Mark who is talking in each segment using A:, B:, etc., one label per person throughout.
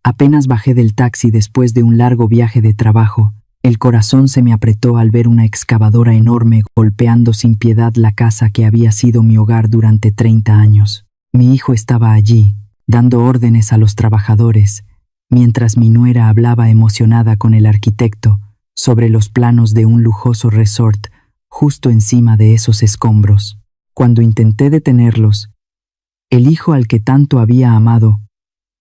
A: Apenas bajé del taxi después de un largo viaje de trabajo, el corazón se me apretó al ver una excavadora enorme golpeando sin piedad la casa que había sido mi hogar durante 30 años. Mi hijo estaba allí, dando órdenes a los trabajadores, mientras mi nuera hablaba emocionada con el arquitecto sobre los planos de un lujoso resort justo encima de esos escombros. Cuando intenté detenerlos, el hijo al que tanto había amado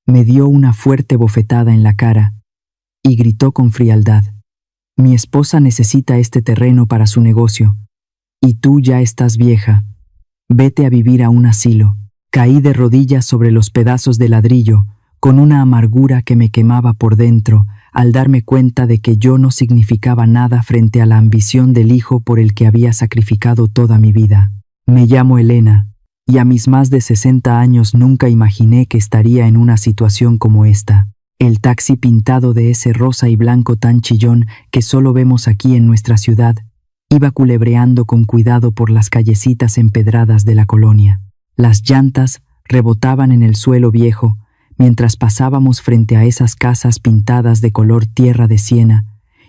A: me dio una fuerte bofetada en la cara y gritó con frialdad: «Mi esposa necesita este terreno para su negocio, y tú ya estás vieja. Vete a vivir a un asilo». Caí de rodillas sobre los pedazos de ladrillo, con una amargura que me quemaba por dentro, al darme cuenta de que yo no significaba nada frente a la ambición del hijo por el que había sacrificado toda mi vida. Me llamo Elena, y a mis más de 60 años nunca imaginé que estaría en una situación como esta. El taxi pintado de ese rosa y blanco tan chillón que solo vemos aquí en nuestra ciudad, iba culebreando con cuidado por las callecitas empedradas de la colonia. Las llantas rebotaban en el suelo viejo mientras pasábamos frente a esas casas pintadas de color tierra de siena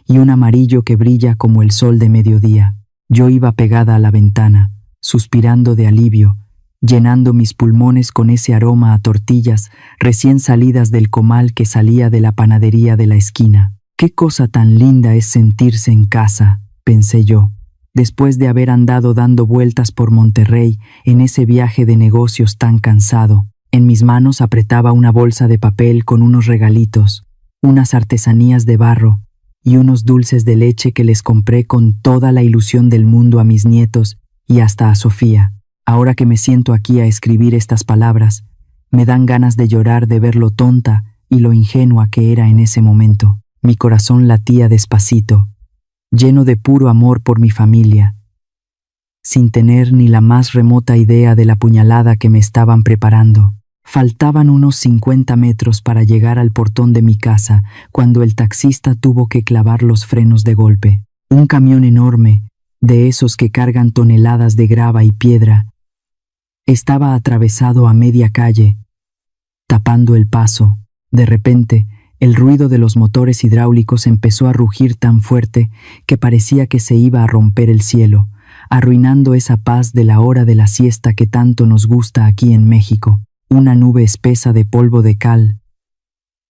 A: y un amarillo que brilla como el sol de mediodía. Yo iba pegada a la ventana, suspirando de alivio, llenando mis pulmones con ese aroma a tortillas recién salidas del comal que salía de la panadería de la esquina. «Qué cosa tan linda es sentirse en casa», pensé yo, después de haber andado dando vueltas por Monterrey en ese viaje de negocios tan cansado. En mis manos apretaba una bolsa de papel con unos regalitos, unas artesanías de barro y unos dulces de leche que les compré con toda la ilusión del mundo a mis nietos y hasta a Sofía. Ahora que me siento aquí a escribir estas palabras, me dan ganas de llorar de ver lo tonta y lo ingenua que era en ese momento. Mi corazón latía despacito, lleno de puro amor por mi familia, sin tener ni la más remota idea de la puñalada que me estaban preparando. Faltaban unos 50 metros para llegar al portón de mi casa cuando el taxista tuvo que clavar los frenos de golpe. Un camión enorme, de esos que cargan toneladas de grava y piedra, estaba atravesado a media calle, tapando el paso. De repente, el ruido de los motores hidráulicos empezó a rugir tan fuerte que parecía que se iba a romper el cielo, arruinando esa paz de la hora de la siesta que tanto nos gusta aquí en México. Una nube espesa de polvo de cal,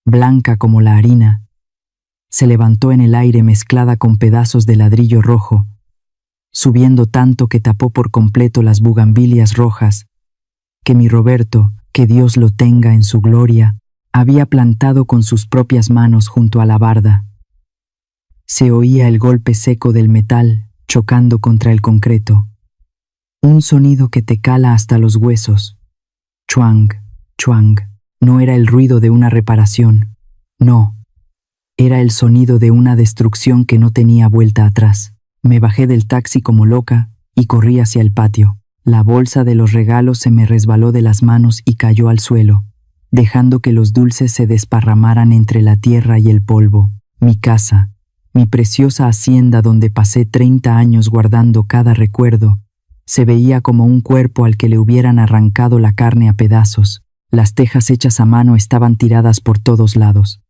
A: blanca como la harina, se levantó en el aire mezclada con pedazos de ladrillo rojo, subiendo tanto que tapó por completo las bugambilias rojas que mi Roberto, que Dios lo tenga en su gloria, había plantado con sus propias manos junto a la barda. Se oía el golpe seco del metal chocando contra el concreto, un sonido que te cala hasta los huesos. Chuang, chuang. No era el ruido de una reparación, no, era el sonido de una destrucción que no tenía vuelta atrás. Me bajé del taxi como loca y corrí hacia el patio. La bolsa de los regalos se me resbaló de las manos y cayó al suelo, dejando que los dulces se desparramaran entre la tierra y el polvo. Mi casa, mi preciosa hacienda donde pasé 30 años guardando cada recuerdo, se veía como un cuerpo al que le hubieran arrancado la carne a pedazos. Las tejas hechas a mano estaban tiradas por todos lados.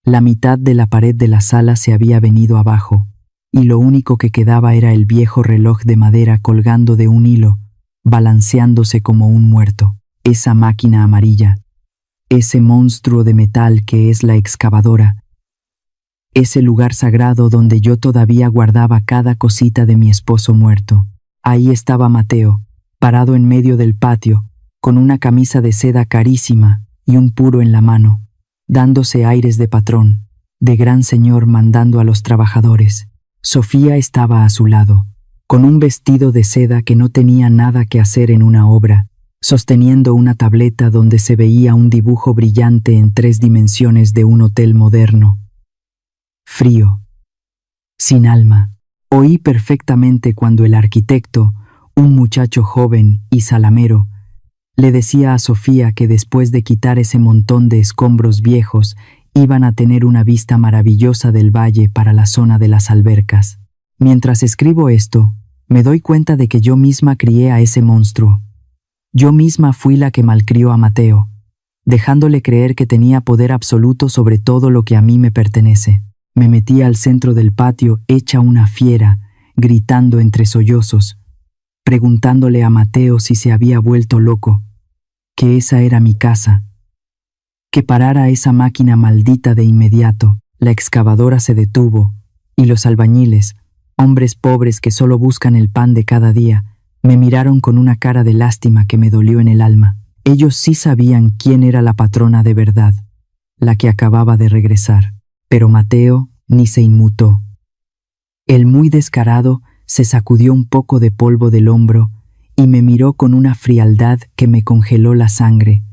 A: La mitad de la pared de la sala se había venido abajo, y lo único que quedaba era el viejo reloj de madera colgando de un hilo, balanceándose como un muerto. Esa máquina amarilla, ese monstruo de metal que es la excavadora, ese lugar sagrado donde yo todavía guardaba cada cosita de mi esposo muerto. Ahí estaba Mateo, parado en medio del patio, con una camisa de seda carísima y un puro en la mano, dándose aires de patrón, de gran señor mandando a los trabajadores. Sofía estaba a su lado, con un vestido de seda que no tenía nada que hacer en una obra, sosteniendo una tableta donde se veía un dibujo brillante en 3 dimensiones de un hotel moderno. Frío, sin alma. Oí perfectamente cuando el arquitecto, un muchacho joven y salamero, le decía a Sofía que después de quitar ese montón de escombros viejos iban a tener una vista maravillosa del valle para la zona de las albercas. Mientras escribo esto, me doy cuenta de que yo misma crié a ese monstruo. Yo misma fui la que malcrió a Mateo, dejándole creer que tenía poder absoluto sobre todo lo que a mí me pertenece. Me metí al centro del patio hecha una fiera, gritando entre sollozos, preguntándole a Mateo si se había vuelto loco, que esa era mi casa, que parara esa máquina maldita de inmediato. La excavadora se detuvo, y los albañiles, hombres pobres que solo buscan el pan de cada día, me miraron con una cara de lástima que me dolió en el alma. Ellos sí sabían quién era la patrona de verdad, la que acababa de regresar. Pero Mateo ni se inmutó. El muy descarado se sacudió un poco de polvo del hombro y me miró con una frialdad que me congeló la sangre,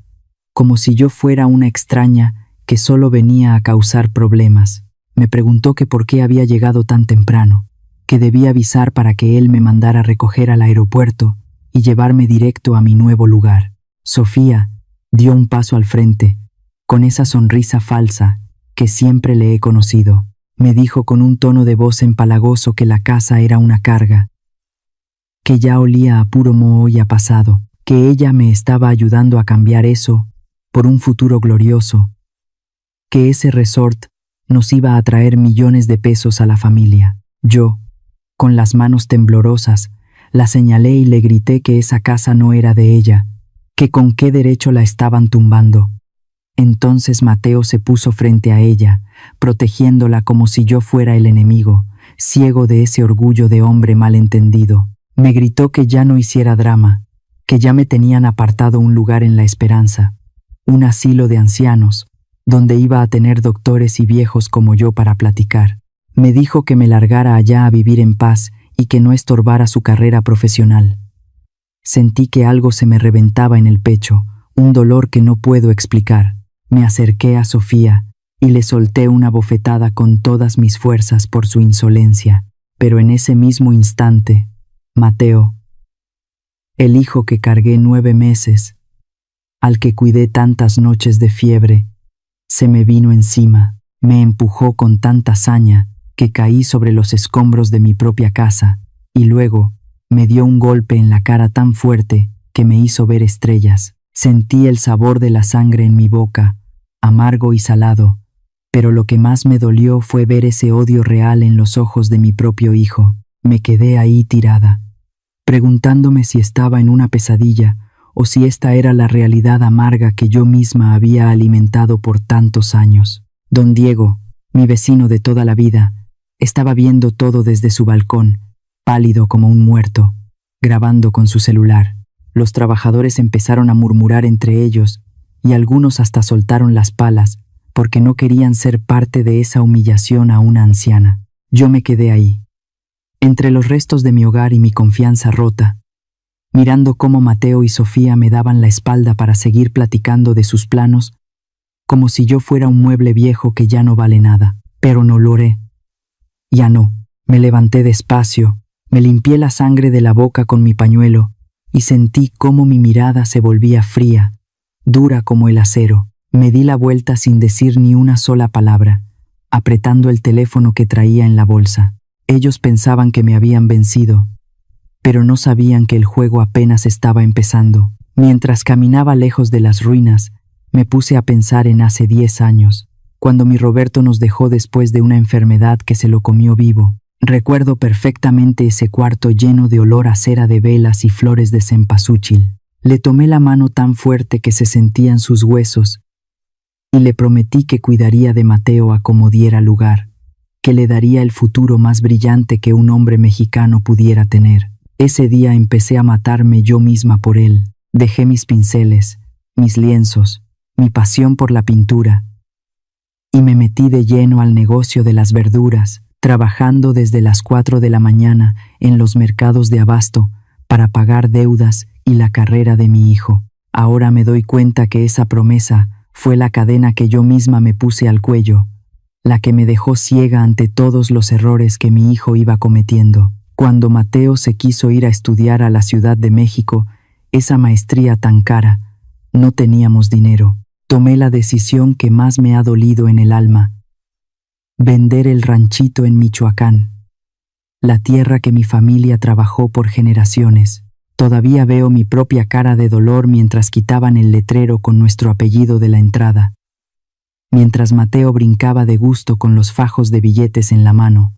A: como si yo fuera una extraña que solo venía a causar problemas. Me preguntó que por qué había llegado tan temprano, que debía avisar para que él me mandara recoger al aeropuerto y llevarme directo a mi nuevo lugar. Sofía dio un paso al frente, con esa sonrisa falsa que siempre le he conocido. Me dijo con un tono de voz empalagoso que la casa era una carga, que ya olía a puro moho y a pasado, que ella me estaba ayudando a cambiar eso por un futuro glorioso, que ese resort nos iba a traer millones de pesos a la familia. Yo, con las manos temblorosas, la señalé y le grité que esa casa no era de ella, que con qué derecho la estaban tumbando. Entonces Mateo se puso frente a ella, protegiéndola como si yo fuera el enemigo, ciego de ese orgullo de hombre malentendido. Me gritó que ya no hiciera drama, que ya me tenían apartado un lugar en La Esperanza, un asilo de ancianos, donde iba a tener doctores y viejos como yo para platicar. Me dijo que me largara allá a vivir en paz y que no estorbara su carrera profesional. Sentí que algo se me reventaba en el pecho, un dolor que no puedo explicar. Me acerqué a Sofía y le solté una bofetada con todas mis fuerzas por su insolencia, pero en ese mismo instante, Mateo, el hijo que cargué 9 meses, al que cuidé tantas noches de fiebre, se me vino encima, me empujó con tanta saña que caí sobre los escombros de mi propia casa y luego me dio un golpe en la cara tan fuerte que me hizo ver estrellas. Sentí el sabor de la sangre en mi boca, amargo y salado, pero lo que más me dolió fue ver ese odio real en los ojos de mi propio hijo. Me quedé ahí tirada, preguntándome si estaba en una pesadilla o si esta era la realidad amarga que yo misma había alimentado por tantos años. Don Diego, mi vecino de toda la vida, estaba viendo todo desde su balcón, pálido como un muerto, grabando con su celular. Los trabajadores empezaron a murmurar entre ellos y algunos hasta soltaron las palas porque no querían ser parte de esa humillación a una anciana. Yo me quedé ahí, entre los restos de mi hogar y mi confianza rota, mirando cómo Mateo y Sofía me daban la espalda para seguir platicando de sus planos, como si yo fuera un mueble viejo que ya no vale nada. Pero no lo oré. Ya no. Me levanté despacio, me limpié la sangre de la boca con mi pañuelo y sentí cómo mi mirada se volvía fría, dura como el acero. Me di la vuelta sin decir ni una sola palabra, apretando el teléfono que traía en la bolsa. Ellos pensaban que me habían vencido, pero no sabían que el juego apenas estaba empezando. Mientras caminaba lejos de las ruinas, me puse a pensar en hace 10 años, cuando mi Roberto nos dejó después de una enfermedad que se lo comió vivo. Recuerdo perfectamente ese cuarto lleno de olor a cera de velas y flores de cempasúchil. Le tomé la mano tan fuerte que se sentían sus huesos y le prometí que cuidaría de Mateo a como diera lugar, que le daría el futuro más brillante que un hombre mexicano pudiera tener. Ese día empecé a matarme yo misma por él. Dejé mis pinceles, mis lienzos, mi pasión por la pintura, y me metí de lleno al negocio de las verduras, trabajando desde las 4 de la mañana en los mercados de abasto para pagar deudas y la carrera de mi hijo. Ahora me doy cuenta que esa promesa fue la cadena que yo misma me puse al cuello, la que me dejó ciega ante todos los errores que mi hijo iba cometiendo. Cuando Mateo se quiso ir a estudiar a la Ciudad de México, esa maestría tan cara, no teníamos dinero. Tomé la decisión que más me ha dolido en el alma: vender el ranchito en Michoacán, la tierra que mi familia trabajó por generaciones. Todavía veo mi propia cara de dolor mientras quitaban el letrero con nuestro apellido de la entrada. Mientras Mateo brincaba de gusto con los fajos de billetes en la mano,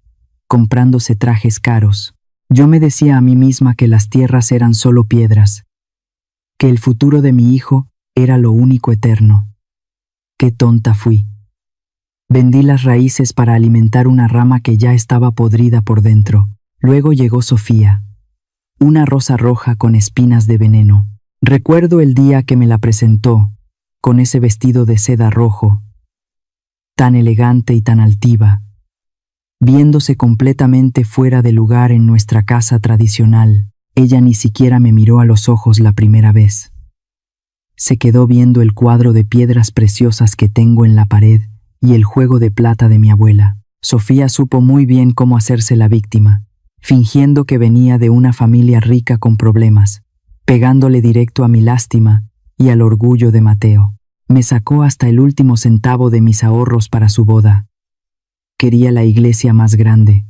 A: comprándose trajes caros, yo me decía a mí misma que las tierras eran solo piedras, que el futuro de mi hijo era lo único eterno. ¡Qué tonta fui! Vendí las raíces para alimentar una rama que ya estaba podrida por dentro. Luego llegó Sofía, una rosa roja con espinas de veneno. Recuerdo el día que me la presentó, con ese vestido de seda rojo, tan elegante y tan altiva, viéndose completamente fuera de lugar en nuestra casa tradicional. Ella ni siquiera me miró a los ojos la primera vez. Se quedó viendo el cuadro de piedras preciosas que tengo en la pared y el juego de plata de mi abuela. Sofía supo muy bien cómo hacerse la víctima, fingiendo que venía de una familia rica con problemas, pegándole directo a mi lástima y al orgullo de Mateo. Me sacó hasta el último centavo de mis ahorros para su boda. Quería la iglesia más grande,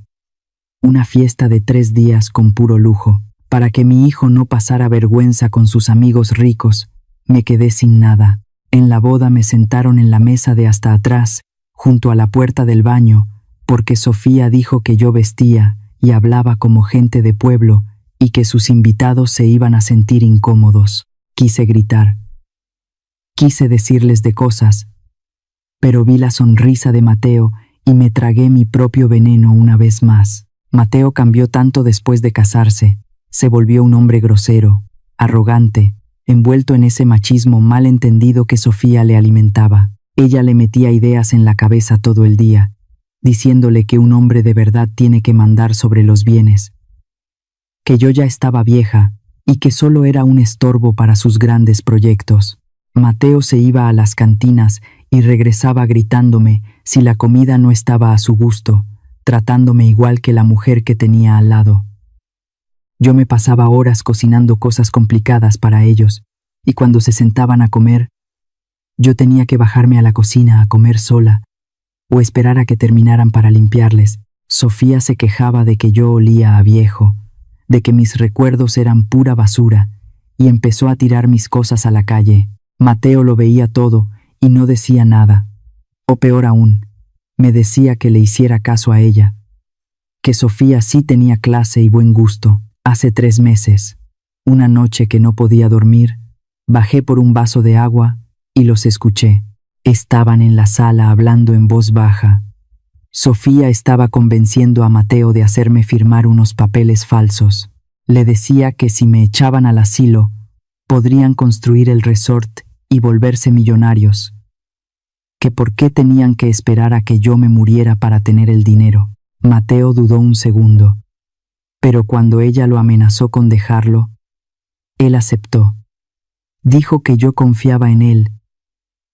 A: una fiesta de 3 días con puro lujo. Para que mi hijo no pasara vergüenza con sus amigos ricos, me quedé sin nada. En la boda me sentaron en la mesa de hasta atrás, junto a la puerta del baño, porque Sofía dijo que yo vestía y hablaba como gente de pueblo y que sus invitados se iban a sentir incómodos. Quise gritar. Quise decirles de cosas, pero vi la sonrisa de Mateo y me tragué mi propio veneno una vez más. Mateo cambió tanto después de casarse. Se volvió un hombre grosero, arrogante, envuelto en ese machismo mal entendido que Sofía le alimentaba. Ella le metía ideas en la cabeza todo el día, diciéndole que un hombre de verdad tiene que mandar sobre los bienes, que yo ya estaba vieja y que solo era un estorbo para sus grandes proyectos. Mateo se iba a las cantinas y regresaba gritándome si la comida no estaba a su gusto, tratándome igual que la mujer que tenía al lado. Yo me pasaba horas cocinando cosas complicadas para ellos, y cuando se sentaban a comer, yo tenía que bajarme a la cocina a comer sola, o esperar a que terminaran para limpiarles. Sofía se quejaba de que yo olía a viejo, de que mis recuerdos eran pura basura, y empezó a tirar mis cosas a la calle. Mateo lo veía todo y no decía nada. O peor aún, me decía que le hiciera caso a ella, que Sofía sí tenía clase y buen gusto. Hace 3 meses, una noche que no podía dormir, bajé por un vaso de agua y los escuché. Estaban en la sala hablando en voz baja. Sofía estaba convenciendo a Mateo de hacerme firmar unos papeles falsos. Le decía que si me echaban al asilo, podrían construir el resort y volverse millonarios. Que por qué tenían que esperar a que yo me muriera para tener el dinero. Mateo dudó un segundo. Pero cuando ella lo amenazó con dejarlo, él aceptó. Dijo que yo confiaba en él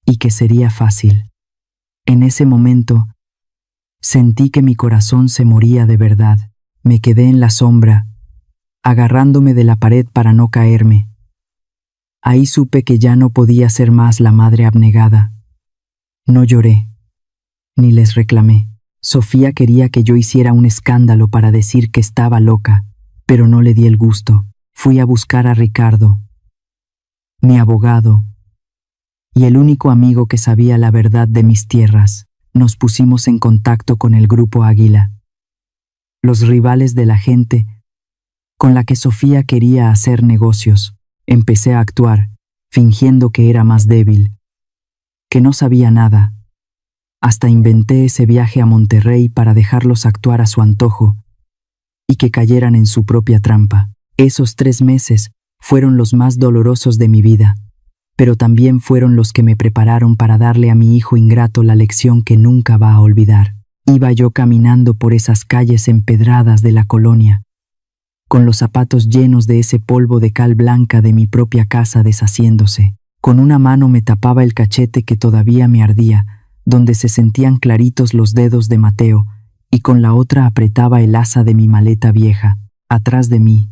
A: y que sería fácil. En ese momento, sentí que mi corazón se moría de verdad. Me quedé en la sombra, agarrándome de la pared para no caerme. Ahí supe que ya no podía ser más la madre abnegada. No lloré, ni les reclamé. Sofía quería que yo hiciera un escándalo para decir que estaba loca, pero no le di el gusto. Fui a buscar a Ricardo, mi abogado, y el único amigo que sabía la verdad de mis tierras. Nos pusimos en contacto con el Grupo Águila, los rivales de la gente con la que Sofía quería hacer negocios. Empecé a actuar, fingiendo que era más débil, que no sabía nada. Hasta inventé ese viaje a Monterrey para dejarlos actuar a su antojo y que cayeran en su propia trampa. Esos 3 meses fueron los más dolorosos de mi vida, pero también fueron los que me prepararon para darle a mi hijo ingrato la lección que nunca va a olvidar. Iba yo caminando por esas calles empedradas de la colonia, con los zapatos llenos de ese polvo de cal blanca de mi propia casa deshaciéndose. Con una mano me tapaba el cachete que todavía me ardía, donde se sentían claritos los dedos de Mateo, y con la otra apretaba el asa de mi maleta vieja. Atrás de mí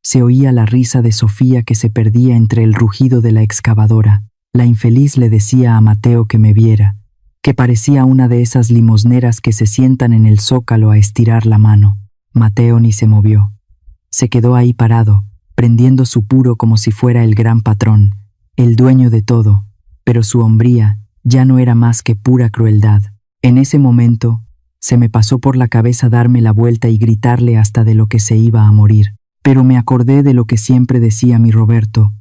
A: se oía la risa de Sofía que se perdía entre el rugido de la excavadora. La infeliz le decía a Mateo que me viera, que parecía una de esas limosneras que se sientan en el zócalo a estirar la mano. Mateo ni se movió. Se quedó ahí parado, prendiendo su puro como si fuera el gran patrón, el dueño de todo, pero su hombría ya no era más que pura crueldad. En ese momento, se me pasó por la cabeza darme la vuelta y gritarle hasta de lo que se iba a morir, pero me acordé de lo que siempre decía mi Roberto,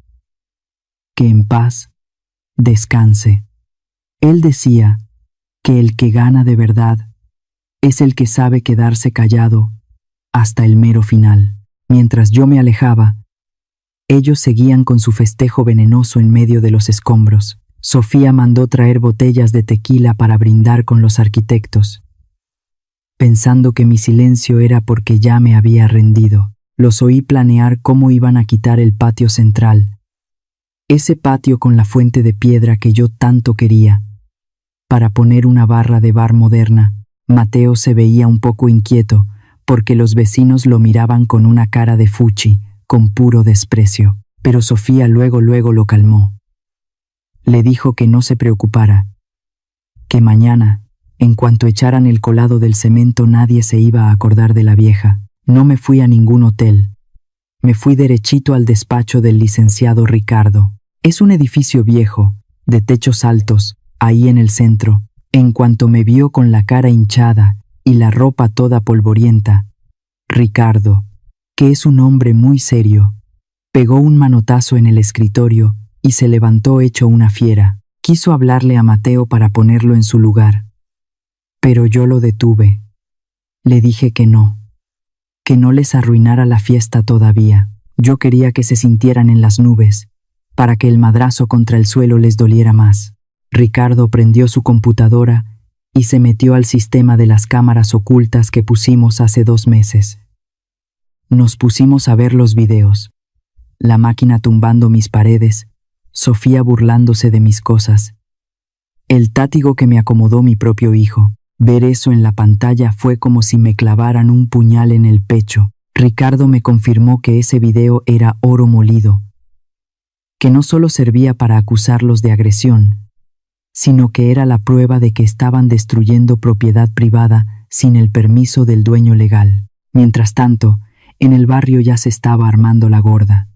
A: que en paz descanse. Él decía que el que gana de verdad es el que sabe quedarse callado hasta el mero final. Mientras yo me alejaba, ellos seguían con su festejo venenoso en medio de los escombros. Sofía mandó traer botellas de tequila para brindar con los arquitectos. Pensando que mi silencio era porque ya me había rendido, los oí planear cómo iban a quitar el patio central, ese patio con la fuente de piedra que yo tanto quería, para poner una barra de bar moderna. Mateo se veía un poco inquieto, porque los vecinos lo miraban con una cara de fuchi, con puro desprecio, pero Sofía luego lo calmó. Le dijo que no se preocupara, que mañana, en cuanto echaran el colado del cemento, nadie se iba a acordar de la vieja. No me fui a ningún hotel. Me fui derechito al despacho del licenciado Ricardo. Es un edificio viejo, de techos altos, ahí en el centro. En cuanto me vio con la cara hinchada y la ropa toda polvorienta, Ricardo, que es un hombre muy serio, pegó un manotazo en el escritorio y se levantó hecho una fiera. Quiso hablarle a Mateo para ponerlo en su lugar, pero yo lo detuve. Le dije que no les arruinara la fiesta todavía. Yo quería que se sintieran en las nubes, para que el madrazo contra el suelo les doliera más. Ricardo prendió su computadora y se metió al sistema de las cámaras ocultas que pusimos hace 2 meses. Nos pusimos a ver los videos, la máquina tumbando mis paredes, Sofía burlándose de mis cosas, el tátigo que me acomodó mi propio hijo. Ver eso en la pantalla fue como si me clavaran un puñal en el pecho. Ricardo me confirmó que ese video era oro molido, que no solo servía para acusarlos de agresión, sino que era la prueba de que estaban destruyendo propiedad privada sin el permiso del dueño legal. Mientras tanto, en el barrio ya se estaba armando la gorda.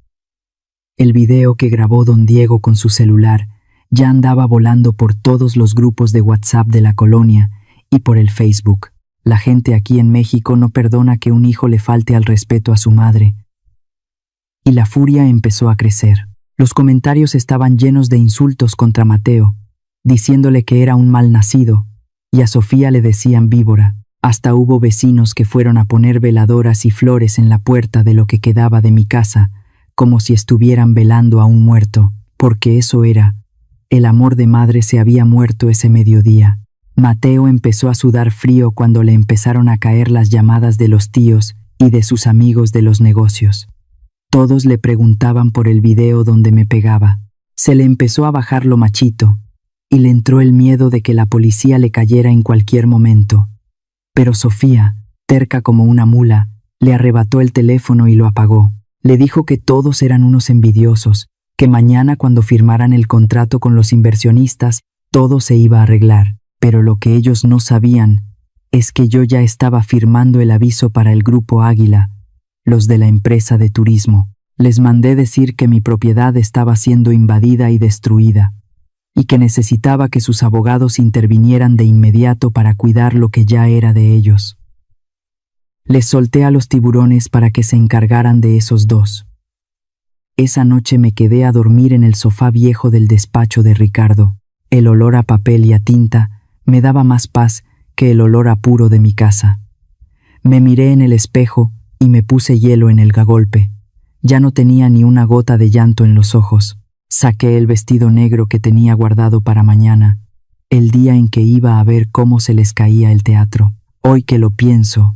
A: El video que grabó don Diego con su celular ya andaba volando por todos los grupos de WhatsApp de la colonia y por el Facebook. La gente aquí en México no perdona que un hijo le falte al respeto a su madre. Y la furia empezó a crecer. Los comentarios estaban llenos de insultos contra Mateo, diciéndole que era un malnacido, y a Sofía le decían víbora. Hasta hubo vecinos que fueron a poner veladoras y flores en la puerta de lo que quedaba de mi casa, como si estuvieran velando a un muerto, porque eso era. El amor de madre se había muerto ese mediodía. Mateo empezó a sudar frío cuando le empezaron a caer las llamadas de los tíos y de sus amigos de los negocios. Todos le preguntaban por el video donde me pegaba. Se le empezó a bajar lo machito, y le entró el miedo de que la policía le cayera en cualquier momento. Pero Sofía, terca como una mula, le arrebató el teléfono y lo apagó. Le dijo que todos eran unos envidiosos, que mañana cuando firmaran el contrato con los inversionistas, todo se iba a arreglar. Pero lo que ellos no sabían es que yo ya estaba firmando el aviso para el Grupo Águila, los de la empresa de turismo. Les mandé decir que mi propiedad estaba siendo invadida y destruida, y que necesitaba que sus abogados intervinieran de inmediato para cuidar lo que ya era de ellos. Les solté a los tiburones para que se encargaran de esos dos. Esa noche me quedé a dormir en el sofá viejo del despacho de Ricardo. El olor a papel y a tinta me daba más paz que el olor a puro de mi casa. Me miré en el espejo y me puse hielo en el golpe. Ya no tenía ni una gota de llanto en los ojos. Saqué el vestido negro que tenía guardado para mañana, el día en que iba a ver cómo se les caía el teatro. Hoy que lo pienso,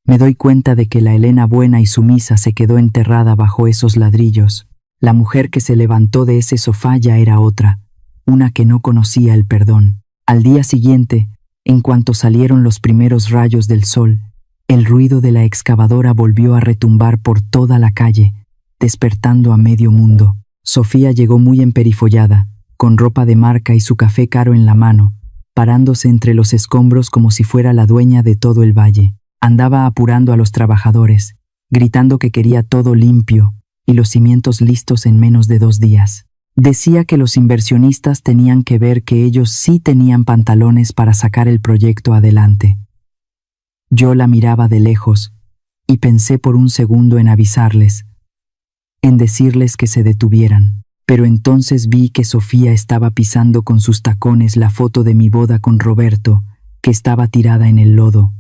A: me doy cuenta de que la Elena buena y sumisa se quedó enterrada bajo esos ladrillos. La mujer que se levantó de ese sofá ya era otra, una que no conocía el perdón. Al día siguiente, en cuanto salieron los primeros rayos del sol, el ruido de la excavadora volvió a retumbar por toda la calle, despertando a medio mundo. Sofía llegó muy emperifollada, con ropa de marca y su café caro en la mano, parándose entre los escombros como si fuera la dueña de todo el valle. Andaba apurando a los trabajadores, gritando que quería todo limpio, y los cimientos listos en menos de 2 días. Decía que los inversionistas tenían que ver que ellos sí tenían pantalones para sacar el proyecto adelante. Yo la miraba de lejos y pensé por un segundo en avisarles, en decirles que se detuvieran. Pero entonces vi que Sofía estaba pisando con sus tacones la foto de mi boda con Roberto, que estaba tirada en el lodo.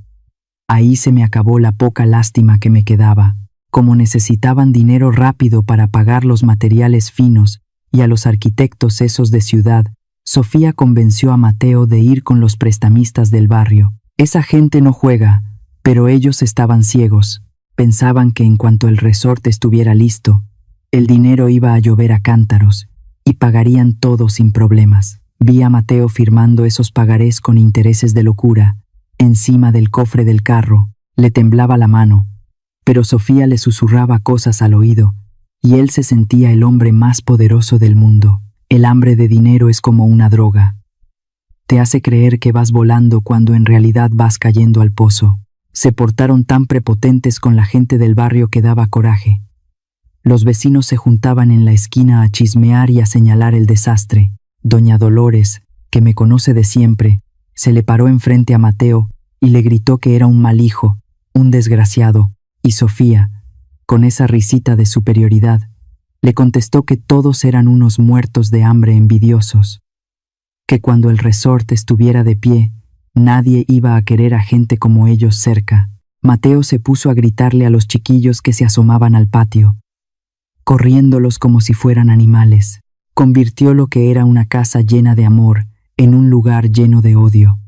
A: Ahí se me acabó la poca lástima que me quedaba. Como necesitaban dinero rápido para pagar los materiales finos y a los arquitectos esos de ciudad, Sofía convenció a Mateo de ir con los prestamistas del barrio. Esa gente no juega, pero ellos estaban ciegos. Pensaban que en cuanto el resort estuviera listo, el dinero iba a llover a cántaros y pagarían todo sin problemas. Vi a Mateo firmando esos pagarés con intereses de locura, encima del cofre del carro. Le temblaba la mano, pero Sofía le susurraba cosas al oído, y él se sentía el hombre más poderoso del mundo. El hambre de dinero es como una droga. Te hace creer que vas volando cuando en realidad vas cayendo al pozo. Se portaron tan prepotentes con la gente del barrio que daba coraje. Los vecinos se juntaban en la esquina a chismear y a señalar el desastre. Doña Dolores, que me conoce de siempre, se le paró enfrente a Mateo y le gritó que era un mal hijo, un desgraciado, y Sofía, con esa risita de superioridad, le contestó que todos eran unos muertos de hambre envidiosos, que cuando el resort estuviera de pie, nadie iba a querer a gente como ellos cerca. Mateo se puso a gritarle a los chiquillos que se asomaban al patio, corriéndolos como si fueran animales. Convirtió lo que era una casa llena de amor en un lugar lleno de odio.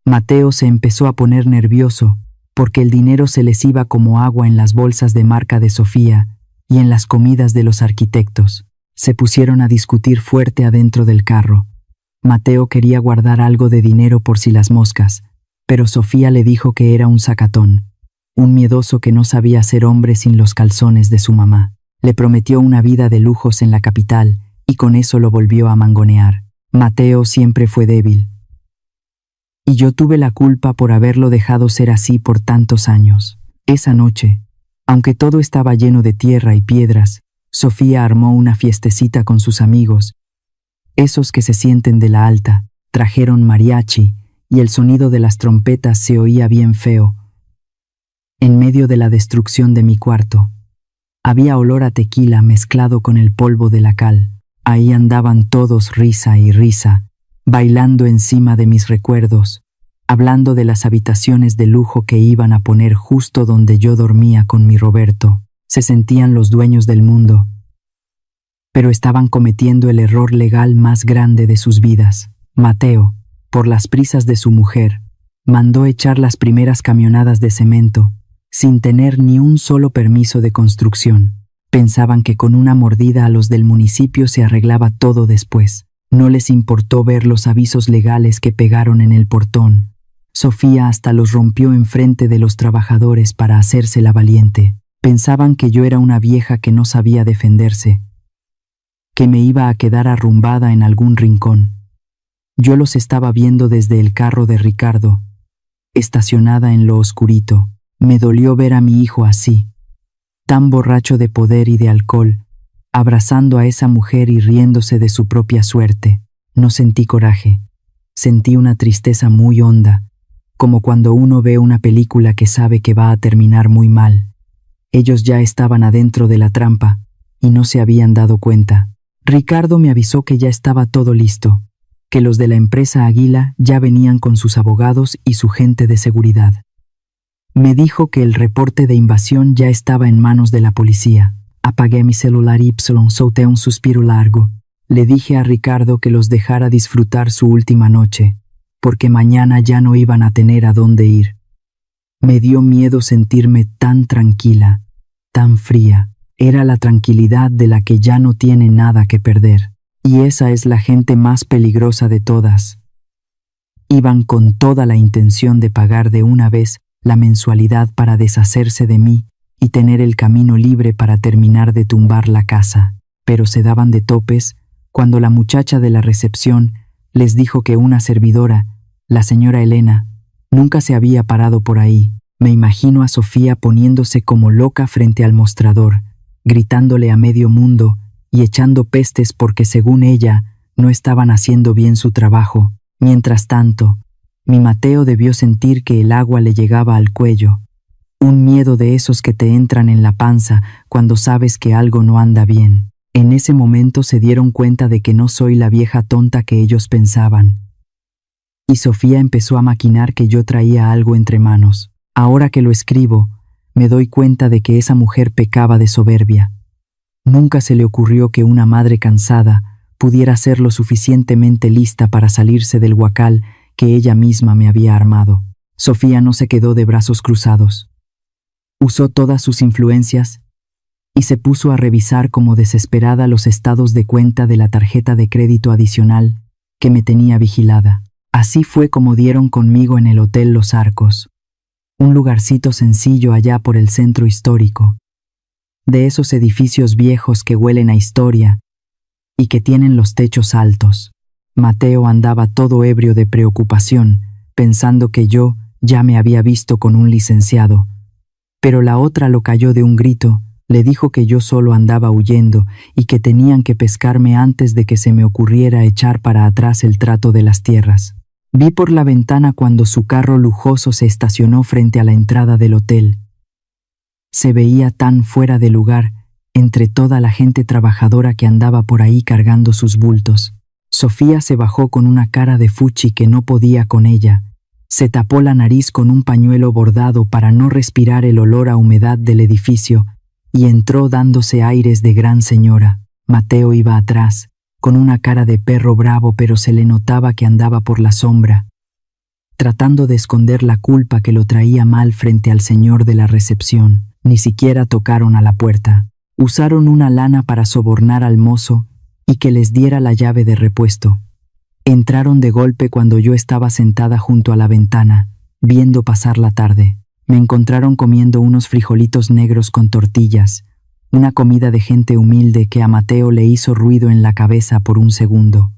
A: Mateo se empezó a poner nervioso porque el dinero se les iba como agua en las bolsas de marca de Sofía y en las comidas de los arquitectos. Se pusieron a discutir fuerte adentro del carro. Mateo quería guardar algo de dinero por si las moscas, pero Sofía le dijo que era un sacatón, un miedoso que no sabía ser hombre sin los calzones de su mamá. Le prometió una vida de lujos en la capital y con eso lo volvió a mangonear. Mateo siempre fue débil. Y yo tuve la culpa por haberlo dejado ser así por tantos años. Esa noche, aunque todo estaba lleno de tierra y piedras, Sofía armó una fiestecita con sus amigos. Esos que se sienten de la alta, trajeron mariachi y el sonido de las trompetas se oía bien feo. En medio de la destrucción de mi cuarto, había olor a tequila mezclado con el polvo de la cal. Ahí andaban todos risa y risa, bailando encima de mis recuerdos, hablando de las habitaciones de lujo que iban a poner justo donde yo dormía con mi Roberto. Se sentían los dueños del mundo, pero estaban cometiendo el error legal más grande de sus vidas. Mateo, por las prisas de su mujer, mandó echar las primeras camionadas de cemento, sin tener ni un solo permiso de construcción. Pensaban que con una mordida a los del municipio se arreglaba todo después. No les importó ver los avisos legales que pegaron en el portón. Sofía hasta los rompió enfrente de los trabajadores para hacerse la valiente. Pensaban que yo era una vieja que no sabía defenderse, que me iba a quedar arrumbada en algún rincón. Yo los estaba viendo desde el carro de Ricardo, estacionada en lo oscurito. Me dolió ver a mi hijo así, tan borracho de poder y de alcohol, abrazando a esa mujer y riéndose de su propia suerte. No sentí coraje, sentí una tristeza muy honda, como cuando uno ve una película que sabe que va a terminar muy mal. Ellos ya estaban adentro de la trampa y no se habían dado cuenta. Ricardo me avisó que ya estaba todo listo, que los de la empresa Águila ya venían con sus abogados y su gente de seguridad. Me dijo que el reporte de invasión ya estaba en manos de la policía. Apagué mi celular y solté un suspiro largo. Le dije a Ricardo que los dejara disfrutar su última noche, porque mañana ya no iban a tener a dónde ir. Me dio miedo sentirme tan tranquila, tan fría. Era la tranquilidad de la que ya no tiene nada que perder. Y esa es la gente más peligrosa de todas. Iban con toda la intención de pagar de una vez la mensualidad para deshacerse de mí y tener el camino libre para terminar de tumbar la casa. Pero se daban de topes cuando la muchacha de la recepción les dijo que una servidora, la señora Elena, nunca se había parado por ahí. Me imagino a Sofía poniéndose como loca frente al mostrador, gritándole a medio mundo y echando pestes porque, según ella, no estaban haciendo bien su trabajo. Mientras tanto, mi Mateo debió sentir que el agua le llegaba al cuello. Un miedo de esos que te entran en la panza cuando sabes que algo no anda bien. En ese momento se dieron cuenta de que no soy la vieja tonta que ellos pensaban. Y Sofía empezó a maquinar que yo traía algo entre manos. Ahora que lo escribo, me doy cuenta de que esa mujer pecaba de soberbia. Nunca se le ocurrió que una madre cansada pudiera ser lo suficientemente lista para salirse del huacal que ella misma me había armado. Sofía no se quedó de brazos cruzados. Usó todas sus influencias y se puso a revisar como desesperada los estados de cuenta de la tarjeta de crédito adicional que me tenía vigilada. Así fue como dieron conmigo en el Hotel Los Arcos, un lugarcito sencillo allá por el centro histórico, de esos edificios viejos que huelen a historia y que tienen los techos altos. Mateo andaba todo ebrio de preocupación, pensando que yo ya me había visto con un licenciado, pero la otra lo calló de un grito. Le dijo que yo solo andaba huyendo y que tenían que pescarme antes de que se me ocurriera echar para atrás el trato de las tierras. Vi por la ventana cuando su carro lujoso se estacionó frente a la entrada del hotel. Se veía tan fuera de lugar entre toda la gente trabajadora que andaba por ahí cargando sus bultos. Sofía se bajó con una cara de fuchi que no podía con ella. Se tapó la nariz con un pañuelo bordado para no respirar el olor a humedad del edificio y entró dándose aires de gran señora. Mateo iba atrás, con una cara de perro bravo, pero se le notaba que andaba por la sombra, tratando de esconder la culpa que lo traía mal frente al señor de la recepción. Ni siquiera tocaron a la puerta. Usaron una lana para sobornar al mozo y que les diera la llave de repuesto. Entraron de golpe cuando yo estaba sentada junto a la ventana, viendo pasar la tarde. Me encontraron comiendo unos frijolitos negros con tortillas, una comida de gente humilde que a Mateo le hizo ruido en la cabeza por un segundo.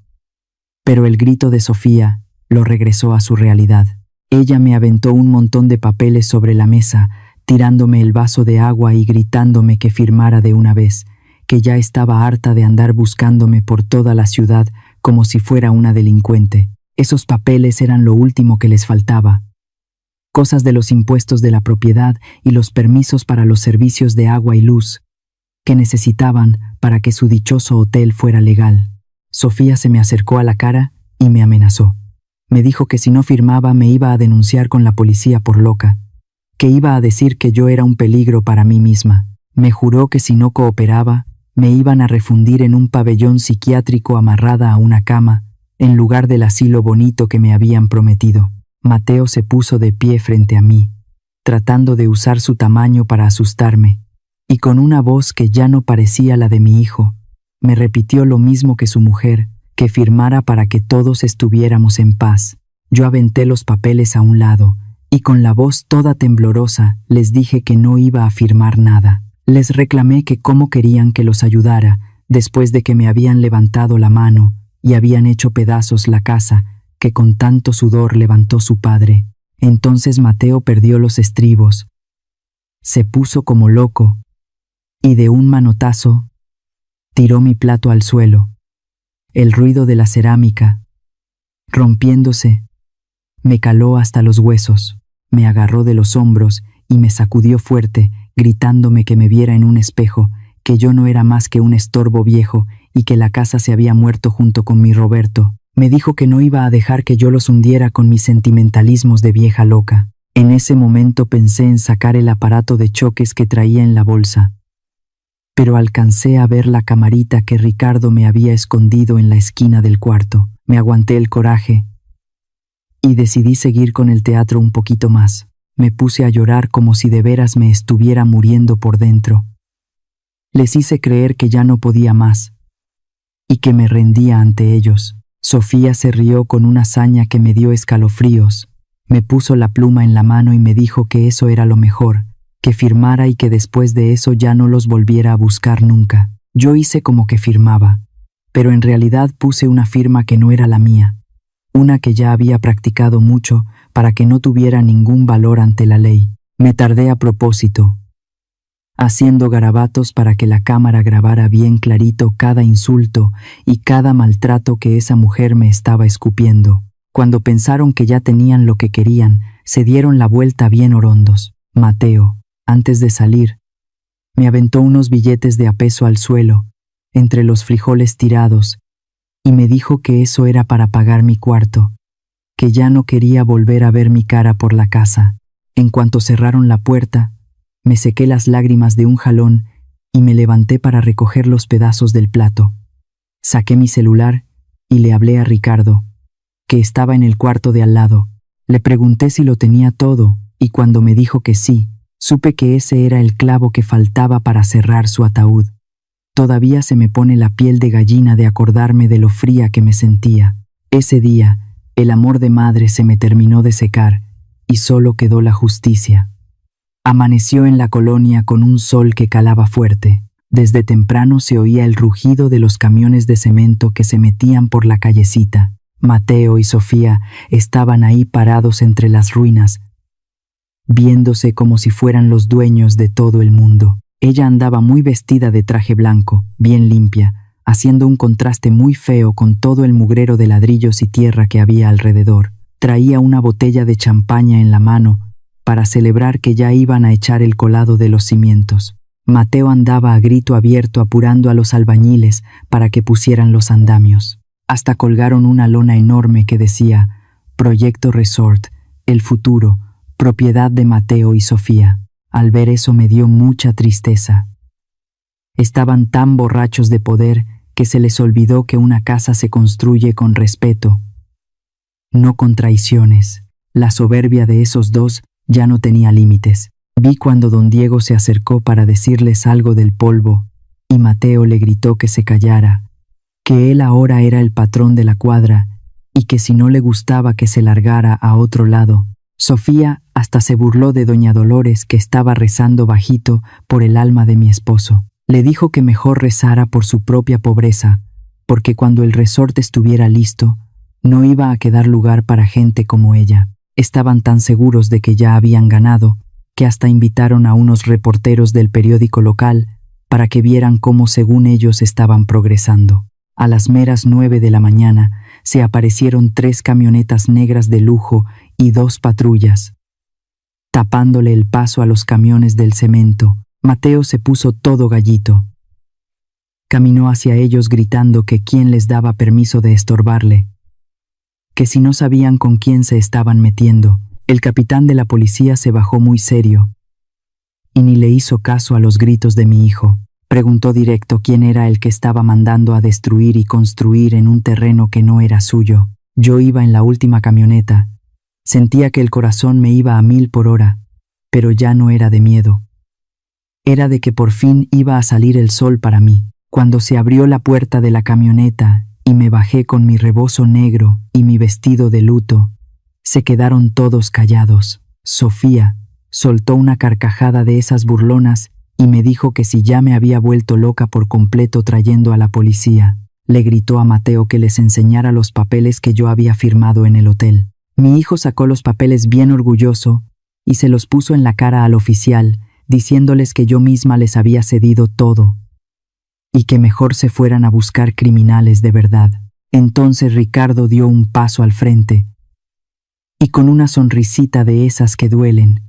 A: Pero el grito de Sofía lo regresó a su realidad. Ella me aventó un montón de papeles sobre la mesa, tirándome el vaso de agua y gritándome que firmara de una vez, que ya estaba harta de andar buscándome por toda la ciudad como si fuera una delincuente. Esos papeles eran lo último que les faltaba. Cosas de los impuestos de la propiedad y los permisos para los servicios de agua y luz que necesitaban para que su dichoso hotel fuera legal. Sofía se me acercó a la cara y me amenazó. Me dijo que si no firmaba me iba a denunciar con la policía por loca, que iba a decir que yo era un peligro para mí misma. Me juró que si no cooperaba, me iban a refundir en un pabellón psiquiátrico amarrada a una cama, en lugar del asilo bonito que me habían prometido. Mateo se puso de pie frente a mí, tratando de usar su tamaño para asustarme, y con una voz que ya no parecía la de mi hijo, me repitió lo mismo que su mujer, que firmara para que todos estuviéramos en paz. Yo aventé los papeles a un lado, y con la voz toda temblorosa les dije que no iba a firmar nada. Les reclamé que cómo querían que los ayudara después de que me habían levantado la mano y habían hecho pedazos la casa que con tanto sudor levantó su padre. Entonces Mateo perdió los estribos, se puso como loco y de un manotazo tiró mi plato al suelo. El ruido de la cerámica, rompiéndose, me caló hasta los huesos. Me agarró de los hombros y me sacudió fuerte, gritándome que me viera en un espejo, que yo no era más que un estorbo viejo y que la casa se había muerto junto con mi Roberto. Me dijo que no iba a dejar que yo los hundiera con mis sentimentalismos de vieja loca. En ese momento pensé en sacar el aparato de choques que traía en la bolsa, pero alcancé a ver la camarita que Ricardo me había escondido en la esquina del cuarto. Me aguanté el coraje y decidí seguir con el teatro un poquito más. Me puse a llorar como si de veras me estuviera muriendo por dentro. Les hice creer que ya no podía más y que me rendía ante ellos. Sofía se rió con una saña que me dio escalofríos. Me puso la pluma en la mano y me dijo que eso era lo mejor, que firmara y que después de eso ya no los volviera a buscar nunca. Yo hice como que firmaba, pero en realidad puse una firma que no era la mía, una que ya había practicado mucho para que no tuviera ningún valor ante la ley. Me tardé a propósito. haciendo garabatos para que la cámara grabara bien clarito cada insulto y cada maltrato que esa mujer me estaba escupiendo. Cuando pensaron que ya tenían lo que querían, se dieron la vuelta bien orondos. Mateo, antes de salir, me aventó unos billetes de a peso al suelo, entre los frijoles tirados, y me dijo que eso era para pagar mi cuarto, que ya no quería volver a ver mi cara por la casa. En cuanto cerraron la puerta, me sequé las lágrimas de un jalón y me levanté para recoger los pedazos del plato. Saqué mi celular y le hablé a Ricardo, que estaba en el cuarto de al lado. Le pregunté si lo tenía todo, y cuando me dijo que sí, supe que ese era el clavo que faltaba para cerrar su ataúd. Todavía se me pone la piel de gallina de acordarme de lo fría que me sentía. Ese día, el amor de madre se me terminó de secar, y solo quedó la justicia. Amaneció en la colonia con un sol que calaba fuerte. Desde temprano se oía el rugido de los camiones de cemento que se metían por la callecita. Mateo y Sofía estaban ahí parados entre las ruinas, viéndose como si fueran los dueños de todo el mundo. Ella andaba muy vestida de traje blanco, bien limpia, haciendo un contraste muy feo con todo el mugrero de ladrillos y tierra que había alrededor. Traía una botella de champaña en la mano para celebrar que ya iban a echar el colado de los cimientos. Mateo andaba a grito abierto apurando a los albañiles para que pusieran los andamios. Hasta colgaron una lona enorme que decía Proyecto Resort, el futuro, propiedad de Mateo y Sofía. Al ver eso me dio mucha tristeza. Estaban tan borrachos de poder que se les olvidó que una casa se construye con respeto, no con traiciones. La soberbia de esos dos ya no tenía límites. Vi cuando don Diego se acercó para decirles algo del polvo, y Mateo le gritó que se callara, que él ahora era el patrón de la cuadra, y que si no le gustaba que se largara a otro lado. Sofía hasta se burló de doña Dolores, que estaba rezando bajito por el alma de mi esposo. Le dijo que mejor rezara por su propia pobreza, porque cuando el resort estuviera listo, no iba a quedar lugar para gente como ella. Estaban tan seguros de que ya habían ganado, que hasta invitaron a unos reporteros del periódico local para que vieran cómo según ellos estaban progresando. A las meras 9 de la mañana se aparecieron 3 camionetas negras de lujo y 2 patrullas, tapándole el paso a los camiones del cemento. Mateo se puso todo gallito. Caminó hacia ellos gritando que quién les daba permiso de estorbarle, que si no sabían con quién se estaban metiendo. El capitán de la policía se bajó muy serio y ni le hizo caso a los gritos de mi hijo. Preguntó directo quién era el que estaba mandando a destruir y construir en un terreno que no era suyo. Yo iba en la última camioneta. Sentía que el corazón me iba a 1000 por hora, pero ya no era de miedo. Era de que por fin iba a salir el sol para mí. Cuando se abrió la puerta de la camioneta y me bajé con mi rebozo negro y mi vestido de luto, se quedaron todos callados. Sofía soltó una carcajada de esas burlonas y me dijo que si ya me había vuelto loca por completo trayendo a la policía. Le gritó a Mateo que les enseñara los papeles que yo había firmado en el hotel. Mi hijo sacó los papeles bien orgulloso y se los puso en la cara al oficial, diciéndoles que yo misma les había cedido todo y que mejor se fueran a buscar criminales de verdad. Entonces Ricardo dio un paso al frente y con una sonrisita de esas que duelen,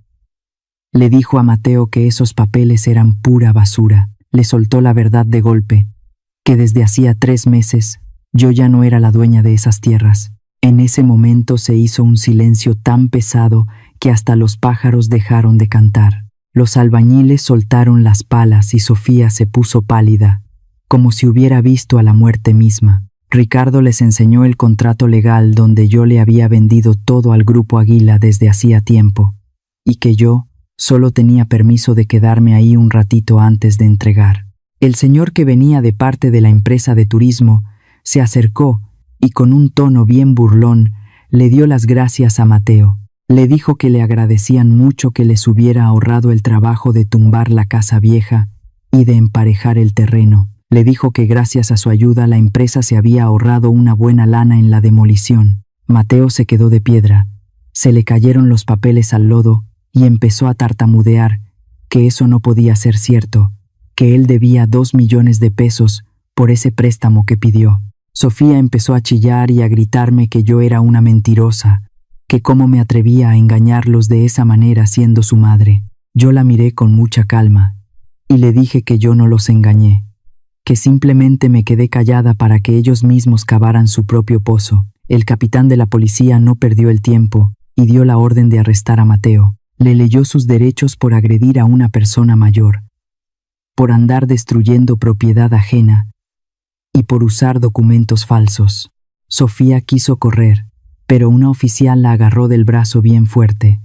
A: le dijo a Mateo que esos papeles eran pura basura. Le soltó la verdad de golpe, que desde hacía 3 meses yo ya no era la dueña de esas tierras. En ese momento se hizo un silencio tan pesado que hasta los pájaros dejaron de cantar. Los albañiles soltaron las palas y Sofía se puso pálida, como si hubiera visto a la muerte misma. Ricardo les enseñó el contrato legal donde yo le había vendido todo al Grupo Águila desde hacía tiempo, y que yo solo tenía permiso de quedarme ahí un ratito antes de entregar. El señor que venía de parte de la empresa de turismo se acercó y con un tono bien burlón le dio las gracias a Mateo. Le dijo que le agradecían mucho que les hubiera ahorrado el trabajo de tumbar la casa vieja y de emparejar el terreno. Le dijo que gracias a su ayuda la empresa se había ahorrado una buena lana en la demolición. Mateo se quedó de piedra, se le cayeron los papeles al lodo y empezó a tartamudear que eso no podía ser cierto, que él debía 2 millones de pesos por ese préstamo que pidió. Sofía empezó a chillar y a gritarme que yo era una mentirosa, que cómo me atrevía a engañarlos de esa manera siendo su madre. Yo la miré con mucha calma y le dije que yo no los engañé, que simplemente me quedé callada para que ellos mismos cavaran su propio pozo. El capitán de la policía no perdió el tiempo y dio la orden de arrestar a Mateo. Le leyó sus derechos por agredir a una persona mayor, por andar destruyendo propiedad ajena y por usar documentos falsos. Sofía quiso correr, pero una oficial la agarró del brazo bien fuerte.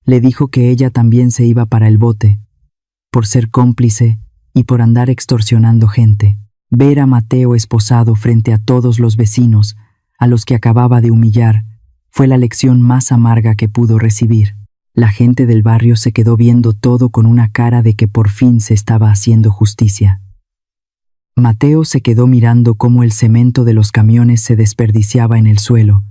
A: Le dijo que ella también se iba para el bote, por ser cómplice y por andar extorsionando gente. Ver a Mateo esposado frente a todos los vecinos, a los que acababa de humillar, fue la lección más amarga que pudo recibir. La gente del barrio se quedó viendo todo con una cara de que por fin se estaba haciendo justicia. Mateo se quedó mirando cómo el cemento de los camiones se desperdiciaba en el suelo,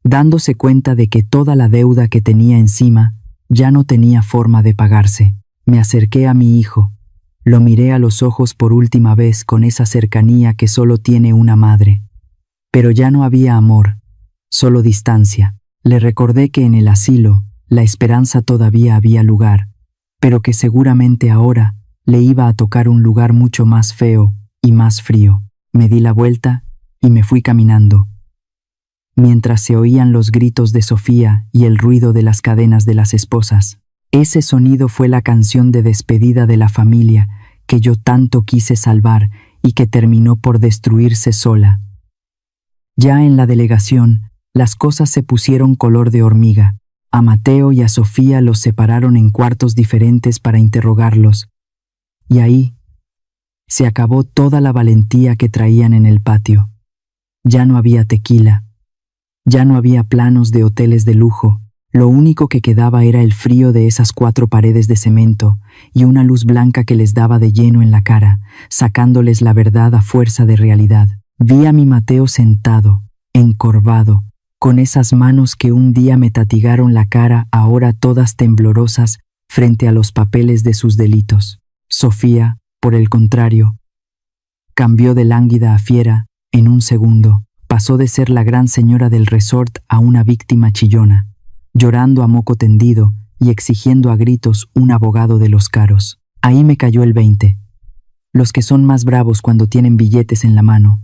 A: dándose cuenta de que toda la deuda que tenía encima ya no tenía forma de pagarse. Me acerqué a mi hijo, lo miré a los ojos por última vez con esa cercanía que solo tiene una madre. Pero ya no había amor, solo distancia. Le recordé que en el asilo la esperanza todavía había lugar, pero que seguramente ahora le iba a tocar un lugar mucho más feo y más frío. Me di la vuelta y me fui caminando, mientras se oían los gritos de Sofía y el ruido de las cadenas de las esposas. Ese sonido fue la canción de despedida de la familia que yo tanto quise salvar y que terminó por destruirse sola. Ya en la delegación, las cosas se pusieron color de hormiga. A Mateo y a Sofía los separaron en cuartos diferentes para interrogarlos. Y ahí se acabó toda la valentía que traían en el patio. Ya no había tequila. Ya no había planos de hoteles de lujo. Lo único que quedaba era el frío de esas 4 paredes de cemento y una luz blanca que les daba de lleno en la cara, sacándoles la verdad a fuerza de realidad. Vi a mi Mateo sentado, encorvado, con esas manos que un día me tatigaron la cara, ahora todas temblorosas, frente a los papeles de sus delitos. Sofía, por el contrario, cambió de lánguida a fiera en un segundo. Pasó de ser la gran señora del resort a una víctima chillona, llorando a moco tendido y exigiendo a gritos un abogado de los caros. Ahí me cayó el 20. Los que son más bravos cuando tienen billetes en la mano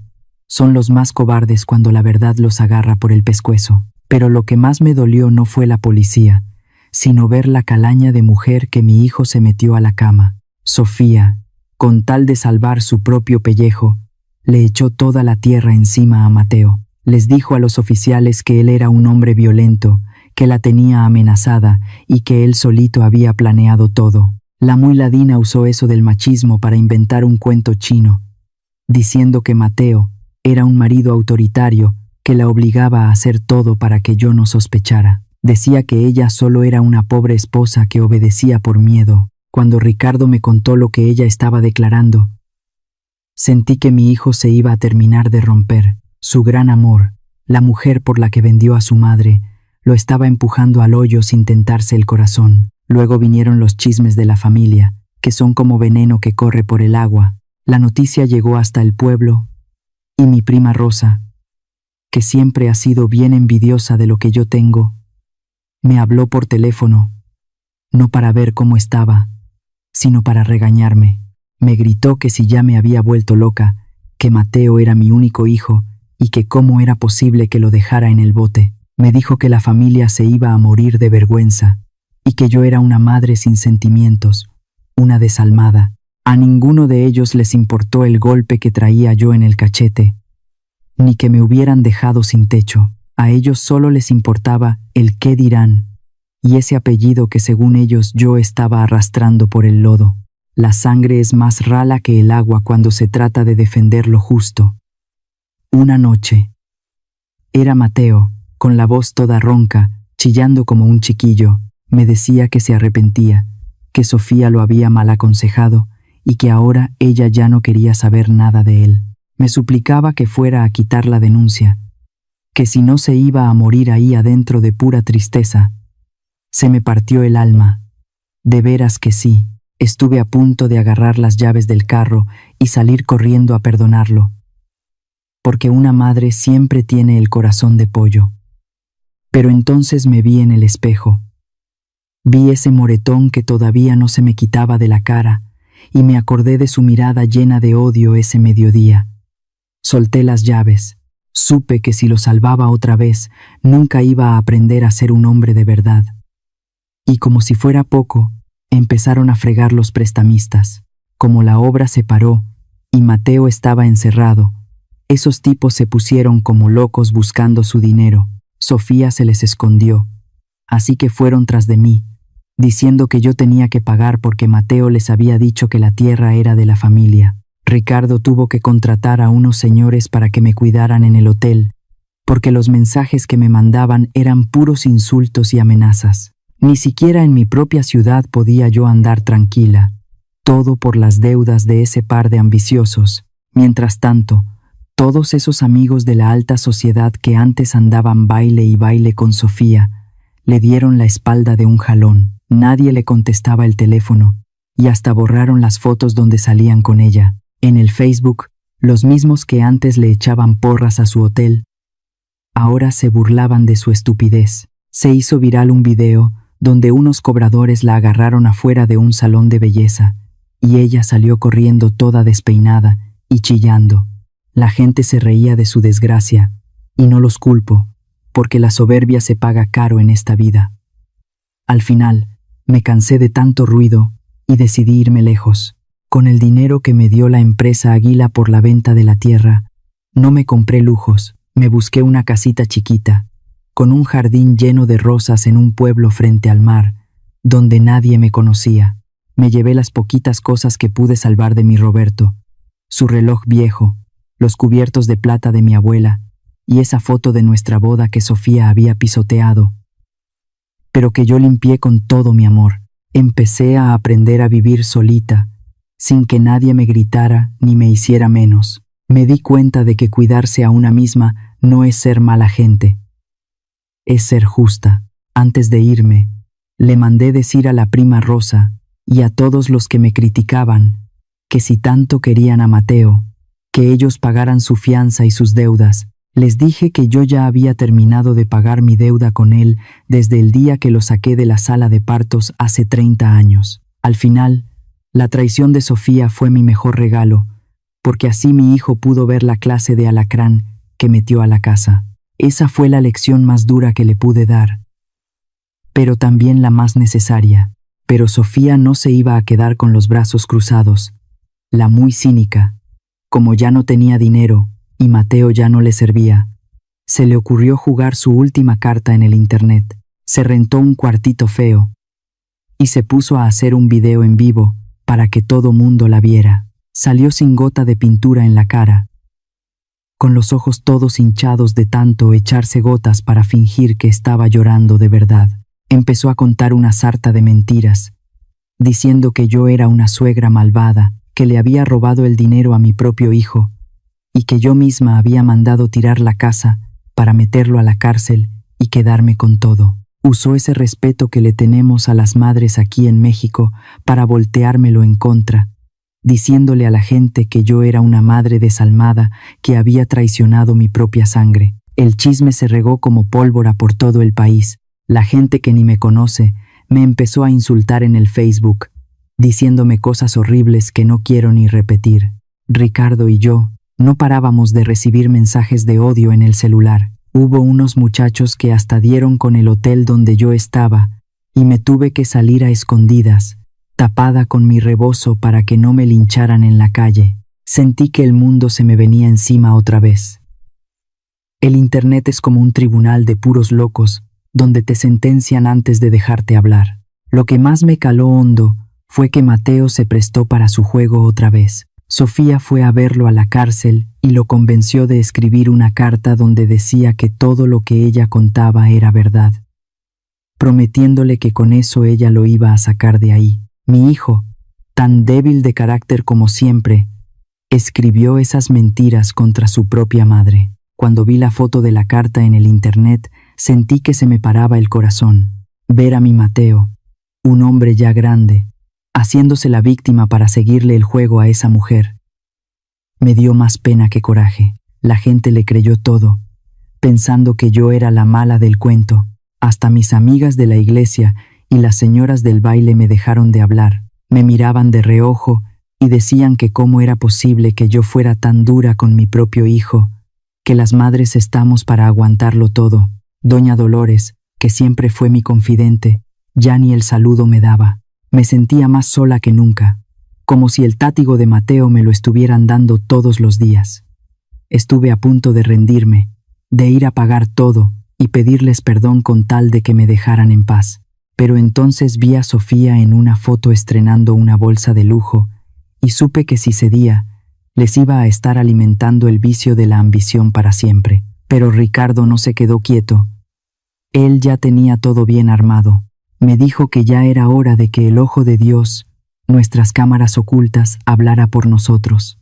A: son los más cobardes cuando la verdad los agarra por el pescuezo. Pero lo que más me dolió no fue la policía, sino ver la calaña de mujer que mi hijo se metió a la cama. Sofía, con tal de salvar su propio pellejo, le echó toda la tierra encima a Mateo. Les dijo a los oficiales que él era un hombre violento, que la tenía amenazada y que él solito había planeado todo. La muy ladina usó eso del machismo para inventar un cuento chino, diciendo que Mateo era un marido autoritario que la obligaba a hacer todo para que yo no sospechara. Decía que ella solo era una pobre esposa que obedecía por miedo. Cuando Ricardo me contó lo que ella estaba declarando, sentí que mi hijo se iba a terminar de romper. Su gran amor, la mujer por la que vendió a su madre, lo estaba empujando al hoyo sin tentarse el corazón. Luego vinieron los chismes de la familia, que son como veneno que corre por el agua. La noticia llegó hasta el pueblo, y mi prima Rosa, que siempre ha sido bien envidiosa de lo que yo tengo, me habló por teléfono, no para ver cómo estaba, sino para regañarme. Me gritó que si ya me había vuelto loca, que Mateo era mi único hijo y que cómo era posible que lo dejara en el bote. Me dijo que la familia se iba a morir de vergüenza y que yo era una madre sin sentimientos, una desalmada. A ninguno de ellos les importó el golpe que traía yo en el cachete, ni que me hubieran dejado sin techo. A ellos solo les importaba el qué dirán y ese apellido que según ellos yo estaba arrastrando por el lodo. La sangre es más rala que el agua cuando se trata de defender lo justo. Una noche, era Mateo, con la voz toda ronca, chillando como un chiquillo, me decía que se arrepentía, que Sofía lo había mal aconsejado y que ahora ella ya no quería saber nada de él. Me suplicaba que fuera a quitar la denuncia, que si no se iba a morir ahí adentro de pura tristeza. Se me partió el alma. De veras que sí. Estuve a punto de agarrar las llaves del carro y salir corriendo a perdonarlo, porque una madre siempre tiene el corazón de pollo. Pero entonces me vi en el espejo. Vi ese moretón que todavía no se me quitaba de la cara y me acordé de su mirada llena de odio ese mediodía. Solté las llaves. Supe que si lo salvaba otra vez, nunca iba a aprender a ser un hombre de verdad. Y como si fuera poco, empezaron a fregar los prestamistas. Como la obra se paró y Mateo estaba encerrado, esos tipos se pusieron como locos buscando su dinero. Sofía se les escondió, así que fueron tras de mí, diciendo que yo tenía que pagar porque Mateo les había dicho que la tierra era de la familia. Ricardo tuvo que contratar a unos señores para que me cuidaran en el hotel, porque los mensajes que me mandaban eran puros insultos y amenazas. Ni siquiera en mi propia ciudad podía yo andar tranquila, todo por las deudas de ese par de ambiciosos. Mientras tanto, todos esos amigos de la alta sociedad que antes andaban baile y baile con Sofía, le dieron la espalda de un jalón. Nadie le contestaba el teléfono, y hasta borraron las fotos donde salían con ella. En el Facebook, los mismos que antes le echaban porras a su hotel, ahora se burlaban de su estupidez. Se hizo viral un video donde unos cobradores la agarraron afuera de un salón de belleza, y ella salió corriendo toda despeinada y chillando. La gente se reía de su desgracia, y no los culpo, porque la soberbia se paga caro en esta vida. Al final, me cansé de tanto ruido y decidí irme lejos. Con el dinero que me dio la empresa Águila por la venta de la tierra, no me compré lujos, me busqué una casita chiquita, con un jardín lleno de rosas en un pueblo frente al mar, donde nadie me conocía. Me llevé las poquitas cosas que pude salvar de mi Roberto, su reloj viejo, los cubiertos de plata de mi abuela y esa foto de nuestra boda que Sofía había pisoteado, pero que yo limpié con todo mi amor. Empecé a aprender a vivir solita, sin que nadie me gritara ni me hiciera menos. Me di cuenta de que cuidarse a una misma no es ser mala gente, es ser justa. Antes de irme, le mandé decir a la prima Rosa y a todos los que me criticaban que si tanto querían a Mateo, que ellos pagaran su fianza y sus deudas. Les dije que yo ya había terminado de pagar mi deuda con él desde el día que lo saqué de la sala de partos hace 30 años. Al final, la traición de Sofía fue mi mejor regalo, porque así mi hijo pudo ver la clase de alacrán que metió a la casa. Esa fue la lección más dura que le pude dar, pero también la más necesaria. Pero Sofía no se iba a quedar con los brazos cruzados. La muy cínica, como ya no tenía dinero y Mateo ya no le servía, se le ocurrió jugar su última carta en el internet. Se rentó un cuartito feo y se puso a hacer un video en vivo para que todo mundo la viera. Salió sin gota de pintura en la cara, con los ojos todos hinchados de tanto echarse gotas para fingir que estaba llorando de verdad. Empezó a contar una sarta de mentiras, diciendo que yo era una suegra malvada, que le había robado el dinero a mi propio hijo, y que yo misma había mandado tirar la casa para meterlo a la cárcel y quedarme con todo. Usó ese respeto que le tenemos a las madres aquí en México para volteármelo en contra, diciéndole a la gente que yo era una madre desalmada que había traicionado mi propia sangre. El chisme se regó como pólvora por todo el país. La gente que ni me conoce me empezó a insultar en el Facebook, diciéndome cosas horribles que no quiero ni repetir. Ricardo y yo no parábamos de recibir mensajes de odio en el celular. Hubo unos muchachos que hasta dieron con el hotel donde yo estaba y me tuve que salir a escondidas, tapada con mi rebozo para que no me lincharan en la calle. Sentí que el mundo se me venía encima otra vez. El internet es como un tribunal de puros locos, donde te sentencian antes de dejarte hablar. Lo que más me caló hondo fue que Mateo se prestó para su juego otra vez. Sofía fue a verlo a la cárcel y lo convenció de escribir una carta donde decía que todo lo que ella contaba era verdad, prometiéndole que con eso ella lo iba a sacar de ahí. Mi hijo, tan débil de carácter como siempre, escribió esas mentiras contra su propia madre. Cuando vi la foto de la carta en el internet, sentí que se me paraba el corazón. Ver a mi Mateo, un hombre ya grande, haciéndose la víctima para seguirle el juego a esa mujer. Me dio más pena que coraje. La gente le creyó todo, pensando que yo era la mala del cuento. Hasta mis amigas de la iglesia y las señoras del baile me dejaron de hablar. Me miraban de reojo y decían que cómo era posible que yo fuera tan dura con mi propio hijo, que las madres estamos para aguantarlo todo. Doña Dolores, que siempre fue mi confidente, ya ni el saludo me daba. Me sentía más sola que nunca, como si el tátigo de Mateo me lo estuvieran dando todos los días. Estuve a punto de rendirme, de ir a pagar todo y pedirles perdón con tal de que me dejaran en paz. Pero entonces vi a Sofía en una foto estrenando una bolsa de lujo y supe que si cedía, les iba a estar alimentando el vicio de la ambición para siempre. Pero Ricardo no se quedó quieto. Él ya tenía todo bien armado. Me dijo que ya era hora de que el ojo de Dios, nuestras cámaras ocultas, hablara por nosotros.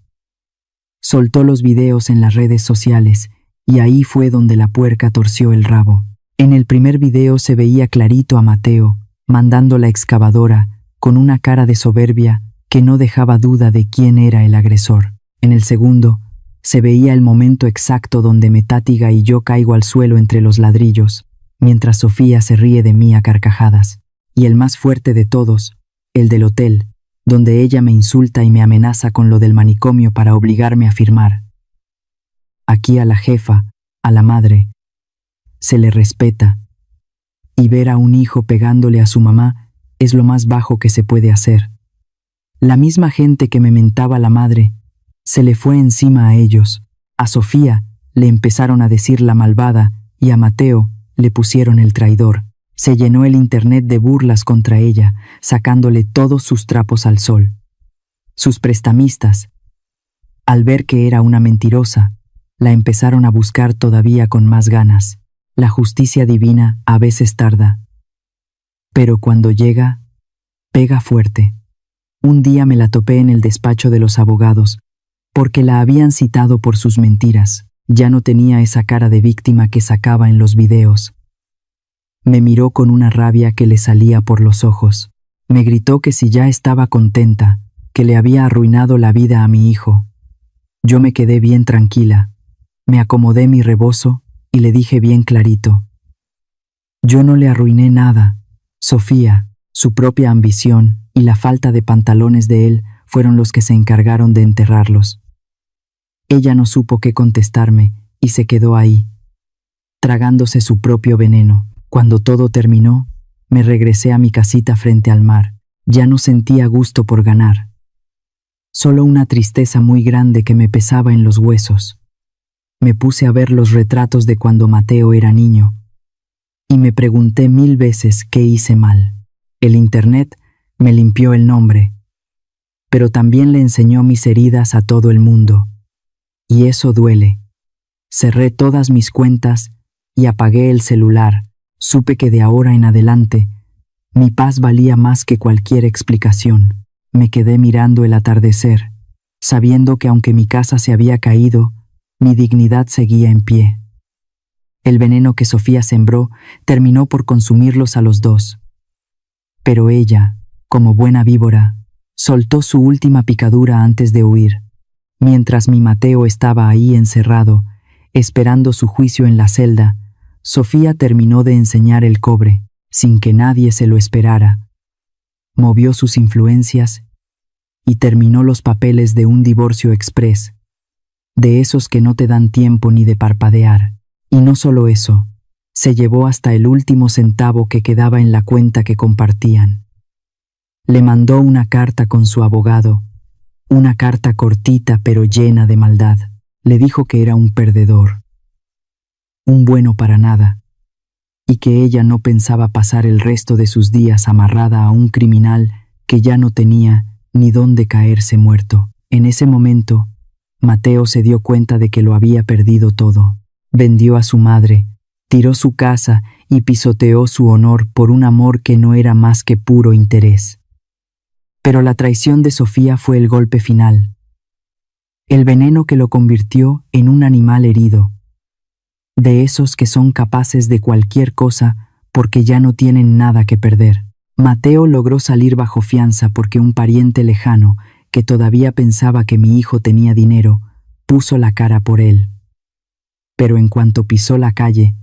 A: Soltó los videos en las redes sociales y ahí fue donde la puerca torció el rabo. En el primer video se veía clarito a Mateo, mandando la excavadora, con una cara de soberbia que no dejaba duda de quién era el agresor. En el segundo, se veía el momento exacto donde Metátiga y yo caigo al suelo entre los ladrillos, mientras Sofía se ríe de mí a carcajadas. Y el más fuerte de todos, el del hotel, donde ella me insulta y me amenaza con lo del manicomio para obligarme a firmar. Aquí a la jefa, a la madre, se le respeta, y ver a un hijo pegándole a su mamá es lo más bajo que se puede hacer. La misma gente que me mentaba la madre se le fue encima a ellos. A Sofía le empezaron a decir la malvada y a Mateo le pusieron el traidor. Se llenó el internet de burlas contra ella, sacándole todos sus trapos al sol. Sus prestamistas, al ver que era una mentirosa, la empezaron a buscar todavía con más ganas. La justicia divina a veces tarda, pero cuando llega, pega fuerte. Un día me la topé en el despacho de los abogados, porque la habían citado por sus mentiras. Ya no tenía esa cara de víctima que sacaba en los videos. Me miró con una rabia que le salía por los ojos. Me gritó que si ya estaba contenta, que le había arruinado la vida a mi hijo. Yo me quedé bien tranquila. Me acomodé mi rebozo y le dije bien clarito: yo no le arruiné nada. Sofía, su propia ambición y la falta de pantalones de él fueron los que se encargaron de enterrarlos. Ella no supo qué contestarme y se quedó ahí, tragándose su propio veneno. Cuando todo terminó, me regresé a mi casita frente al mar. Ya no sentía gusto por ganar, solo una tristeza muy grande que me pesaba en los huesos. Me puse a ver los retratos de cuando Mateo era niño y me pregunté 1000 veces qué hice mal. El internet me limpió el nombre, pero también le enseñó mis heridas a todo el mundo. Y eso duele. Cerré todas mis cuentas y apagué el celular. Supe que de ahora en adelante mi paz valía más que cualquier explicación. Me quedé mirando el atardecer, sabiendo que aunque mi casa se había caído, mi dignidad seguía en pie. El veneno que Sofía sembró terminó por consumirlos a los dos. Pero ella, como buena víbora, soltó su última picadura antes de huir. Mientras mi Mateo estaba ahí encerrado, esperando su juicio en la celda, Sofía terminó de enseñar el cobre, sin que nadie se lo esperara. Movió sus influencias y terminó los papeles de un divorcio exprés, de esos que no te dan tiempo ni de parpadear. Y no solo eso, se llevó hasta el último centavo que quedaba en la cuenta que compartían. Le mandó una carta con su abogado, una carta cortita pero llena de maldad. Le dijo que era un perdedor, un bueno para nada, y que ella no pensaba pasar el resto de sus días amarrada a un criminal que ya no tenía ni dónde caerse muerto. En ese momento, Mateo se dio cuenta de que lo había perdido todo. Vendió a su madre, tiró su casa y pisoteó su honor por un amor que no era más que puro interés. Pero la traición de Sofía fue el golpe final, el veneno que lo convirtió en un animal herido, de esos que son capaces de cualquier cosa porque ya no tienen nada que perder. Mateo logró salir bajo fianza porque un pariente lejano, que todavía pensaba que mi hijo tenía dinero, puso la cara por él. Pero en cuanto pisó la calle,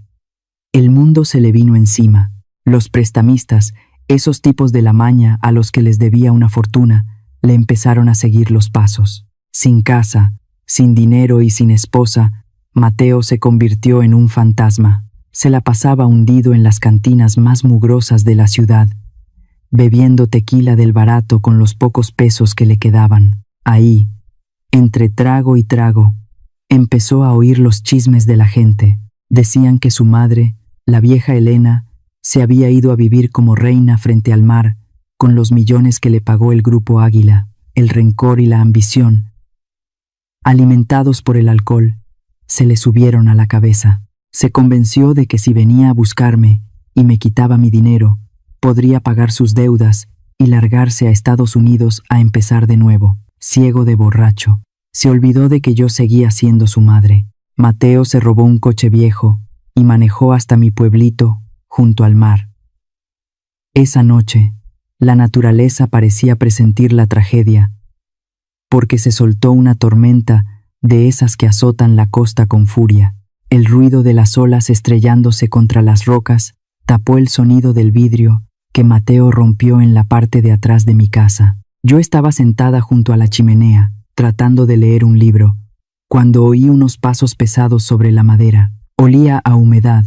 A: el mundo se le vino encima. Los prestamistas, esos tipos de la maña a los que les debía una fortuna, le empezaron a seguir los pasos. Sin casa, sin dinero y sin esposa, Mateo se convirtió en un fantasma. Se la pasaba hundido en las cantinas más mugrosas de la ciudad, bebiendo tequila del barato con los pocos pesos que le quedaban. Ahí, entre trago y trago, empezó a oír los chismes de la gente. Decían que su madre, la vieja Elena, se había ido a vivir como reina frente al mar, con los millones que le pagó el Grupo Águila. El rencor y la ambición, alimentados por el alcohol, se le subieron a la cabeza. Se convenció de que si venía a buscarme y me quitaba mi dinero, podría pagar sus deudas y largarse a Estados Unidos a empezar de nuevo. Ciego de borracho, se olvidó de que yo seguía siendo su madre. Mateo se robó un coche viejo y manejó hasta mi pueblito, junto al mar. Esa noche, la naturaleza parecía presentir la tragedia, porque se soltó una tormenta de esas que azotan la costa con furia. El ruido de las olas estrellándose contra las rocas tapó el sonido del vidrio que Mateo rompió en la parte de atrás de mi casa. Yo estaba sentada junto a la chimenea, tratando de leer un libro, cuando oí unos pasos pesados sobre la madera. Olía a humedad,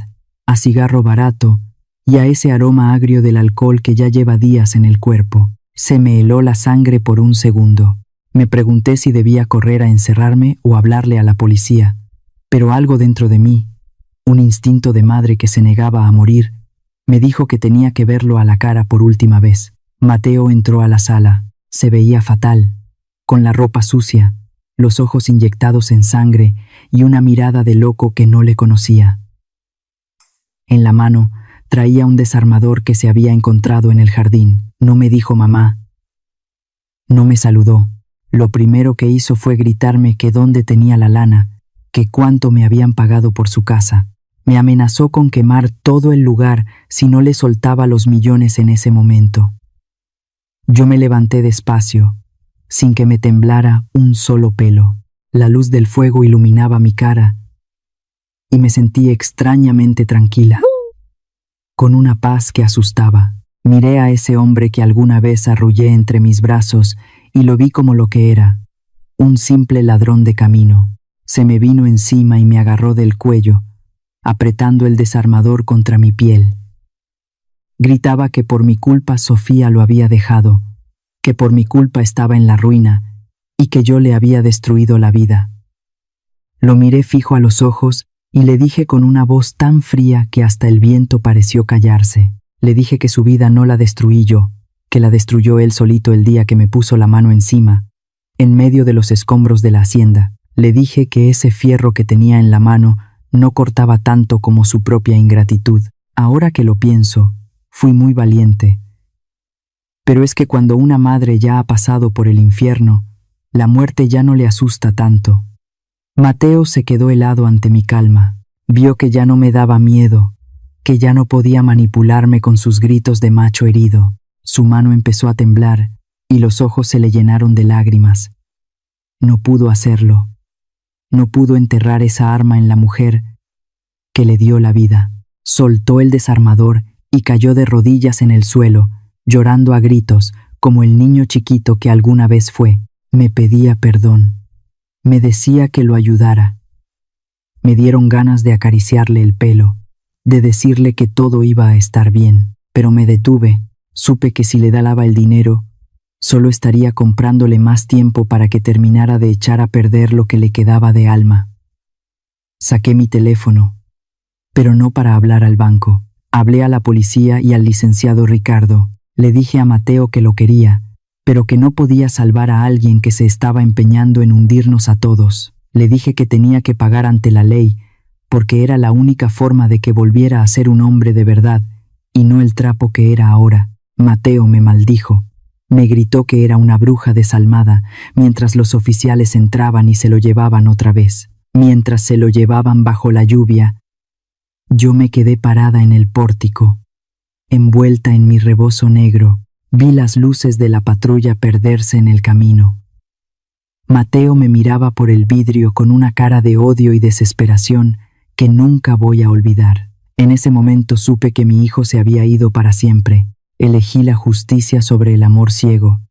A: a cigarro barato y a ese aroma agrio del alcohol que ya lleva días en el cuerpo. Se me heló la sangre por un segundo. Me pregunté si debía correr a encerrarme o hablarle a la policía, pero algo dentro de mí, un instinto de madre que se negaba a morir, me dijo que tenía que verlo a la cara por última vez. Mateo entró a la sala. Se veía fatal, con la ropa sucia, los ojos inyectados en sangre y una mirada de loco que no le conocía. En la mano traía un desarmador que se había encontrado en el jardín. No me dijo mamá. No me saludó. Lo primero que hizo fue gritarme que dónde tenía la lana, que cuánto me habían pagado por su casa. Me amenazó con quemar todo el lugar si no le soltaba los millones en ese momento. Yo me levanté despacio, sin que me temblara un solo pelo. La luz del fuego iluminaba mi cara y me sentí extrañamente tranquila, con una paz que asustaba. Miré a ese hombre que alguna vez arrullé entre mis brazos y lo vi como lo que era, un simple ladrón de camino. Se me vino encima y me agarró del cuello, apretando el desarmador contra mi piel. Gritaba que por mi culpa Sofía lo había dejado, que por mi culpa estaba en la ruina y que yo le había destruido la vida. Lo miré fijo a los ojos y le dije con una voz tan fría que hasta el viento pareció callarse. Le dije que su vida no la destruí yo, que la destruyó él solito el día que me puso la mano encima, en medio de los escombros de la hacienda. Le dije que ese fierro que tenía en la mano no cortaba tanto como su propia ingratitud. Ahora que lo pienso, fui muy valiente. Pero es que cuando una madre ya ha pasado por el infierno, la muerte ya no le asusta tanto. Mateo se quedó helado ante mi calma. Vio que ya no me daba miedo, que ya no podía manipularme con sus gritos de macho herido. Su mano empezó a temblar y los ojos se le llenaron de lágrimas. No pudo hacerlo. No pudo enterrar esa arma en la mujer que le dio la vida. Soltó el desarmador y cayó de rodillas en el suelo, llorando a gritos, como el niño chiquito que alguna vez fue. Me pedía perdón. Me decía que lo ayudara. Me dieron ganas de acariciarle el pelo, de decirle que todo iba a estar bien, pero me detuve. Supe que si le daba el dinero, solo estaría comprándole más tiempo para que terminara de echar a perder lo que le quedaba de alma. Saqué mi teléfono, pero no para hablar al banco. Hablé a la policía y al licenciado Ricardo. Le dije a Mateo que lo quería, pero que no podía salvar a alguien que se estaba empeñando en hundirnos a todos. Le dije que tenía que pagar ante la ley, porque era la única forma de que volviera a ser un hombre de verdad, y no el trapo que era ahora. Mateo me maldijo. Me gritó que era una bruja desalmada, mientras los oficiales entraban y se lo llevaban otra vez. Mientras se lo llevaban bajo la lluvia, yo me quedé parada en el pórtico, envuelta en mi rebozo negro, vi las luces de la patrulla perderse en el camino. Mateo me miraba por el vidrio con una cara de odio y desesperación que nunca voy a olvidar. En ese momento supe que mi hijo se había ido para siempre. Elegí la justicia sobre el amor ciego.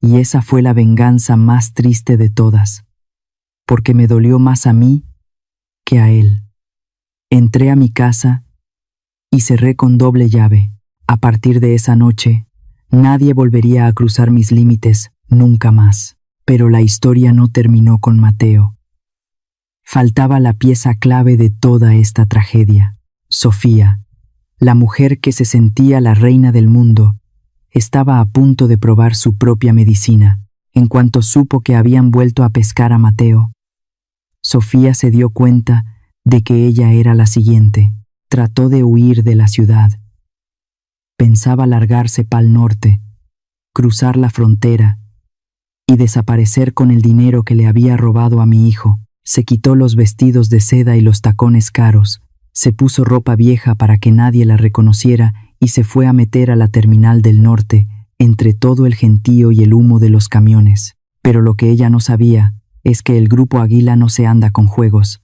A: Y esa fue la venganza más triste de todas, porque me dolió más a mí que a él. Entré a mi casa y cerré con doble llave. A partir de esa noche, nadie volvería a cruzar mis límites nunca más. Pero la historia no terminó con Mateo. Faltaba la pieza clave de toda esta tragedia. Sofía, la mujer que se sentía la reina del mundo, estaba a punto de probar su propia medicina. En cuanto supo que habían vuelto a pescar a Mateo, Sofía se dio cuenta de que ella era la siguiente. Trató de huir de la ciudad. Pensaba largarse pa'l norte, cruzar la frontera y desaparecer con el dinero que le había robado a mi hijo. Se quitó los vestidos de seda y los tacones caros, se puso ropa vieja para que nadie la reconociera y se fue a meter a la terminal del norte, entre todo el gentío y el humo de los camiones. Pero lo que ella no sabía es que el Grupo Águila no se anda con juegos.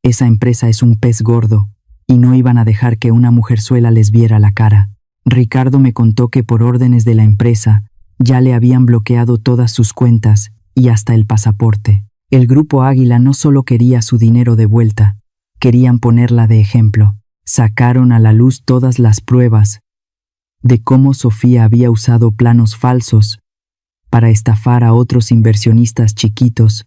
A: Esa empresa es un pez gordo, y no iban a dejar que una mujerzuela les viera la cara. Ricardo me contó que por órdenes de la empresa ya le habían bloqueado todas sus cuentas y hasta el pasaporte. El Grupo Águila no solo quería su dinero de vuelta, querían ponerla de ejemplo. Sacaron a la luz todas las pruebas de cómo Sofía había usado planos falsos para estafar a otros inversionistas chiquitos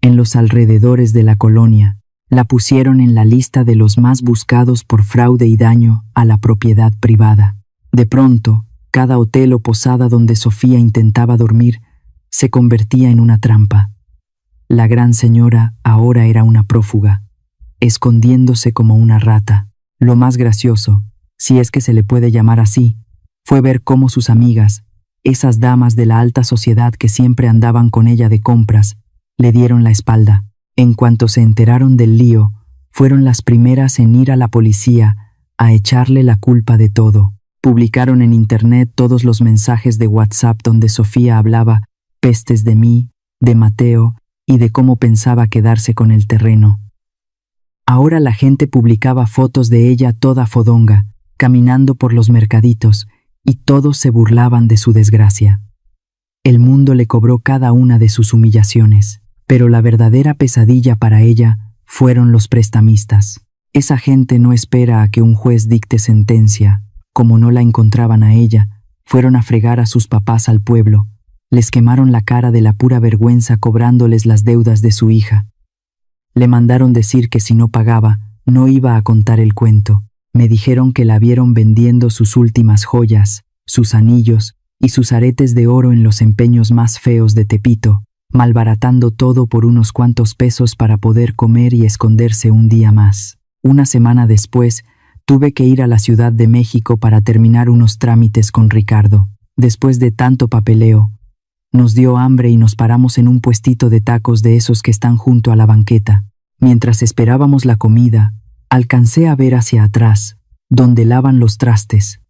A: en los alrededores de la colonia. La pusieron en la lista de los más buscados por fraude y daño a la propiedad privada. De pronto, cada hotel o posada donde Sofía intentaba dormir se convertía en una trampa. La gran señora ahora era una prófuga, escondiéndose como una rata. Lo más gracioso, si es que se le puede llamar así, fue ver cómo sus amigas, esas damas de la alta sociedad que siempre andaban con ella de compras, le dieron la espalda. En cuanto se enteraron del lío, fueron las primeras en ir a la policía a echarle la culpa de todo. Publicaron en internet todos los mensajes de WhatsApp donde Sofía hablaba pestes de mí, de Mateo y de cómo pensaba quedarse con el terreno. Ahora la gente publicaba fotos de ella toda fodonga, caminando por los mercaditos, y todos se burlaban de su desgracia. El mundo le cobró cada una de sus humillaciones, pero la verdadera pesadilla para ella fueron los prestamistas. Esa gente no espera a que un juez dicte sentencia. Como no la encontraban a ella, fueron a fregar a sus papás al pueblo. Les quemaron la cara de la pura vergüenza cobrándoles las deudas de su hija. Le mandaron decir que si no pagaba, no iba a contar el cuento. Me dijeron que la vieron vendiendo sus últimas joyas, sus anillos y sus aretes de oro en los empeños más feos de Tepito, malbaratando todo por unos cuantos pesos para poder comer y esconderse un día más. Una semana después, tuve que ir a la Ciudad de México para terminar unos trámites con Ricardo. Después de tanto papeleo, nos dio hambre y nos paramos en un puestito de tacos de esos que están junto a la banqueta. Mientras esperábamos la comida, alcancé a ver hacia atrás, donde lavan los trastes.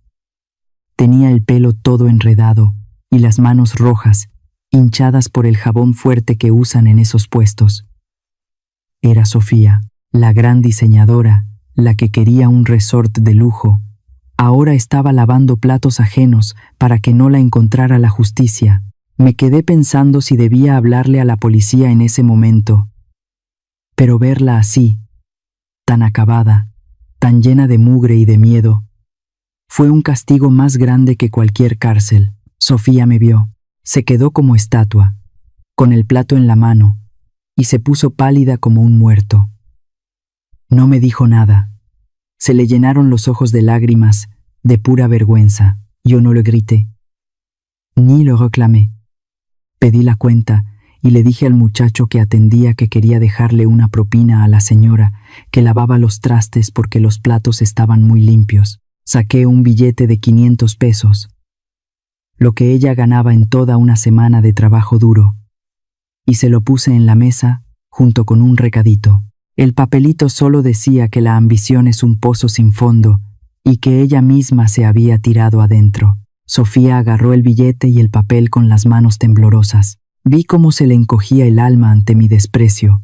A: Tenía el pelo todo enredado y las manos rojas, hinchadas por el jabón fuerte que usan en esos puestos. Era Sofía, la gran diseñadora, la que quería un resort de lujo. Ahora estaba lavando platos ajenos para que no la encontrara la justicia. Me quedé pensando si debía hablarle a la policía en ese momento. Pero verla así, tan acabada, tan llena de mugre y de miedo, fue un castigo más grande que cualquier cárcel. Sofía me vio, se quedó como estatua, con el plato en la mano, y se puso pálida como un muerto. No me dijo nada. Se le llenaron los ojos de lágrimas, de pura vergüenza. Yo no le grité, ni lo reclamé. Pedí la cuenta y le dije al muchacho que atendía que quería dejarle una propina a la señora que lavaba los trastes porque los platos estaban muy limpios. Saqué un billete de 500 pesos, lo que ella ganaba en toda una semana de trabajo duro, y se lo puse en la mesa junto con un recadito. El papelito solo decía que la ambición es un pozo sin fondo y que ella misma se había tirado adentro. Sofía agarró el billete y el papel con las manos temblorosas. Vi cómo se le encogía el alma ante mi desprecio.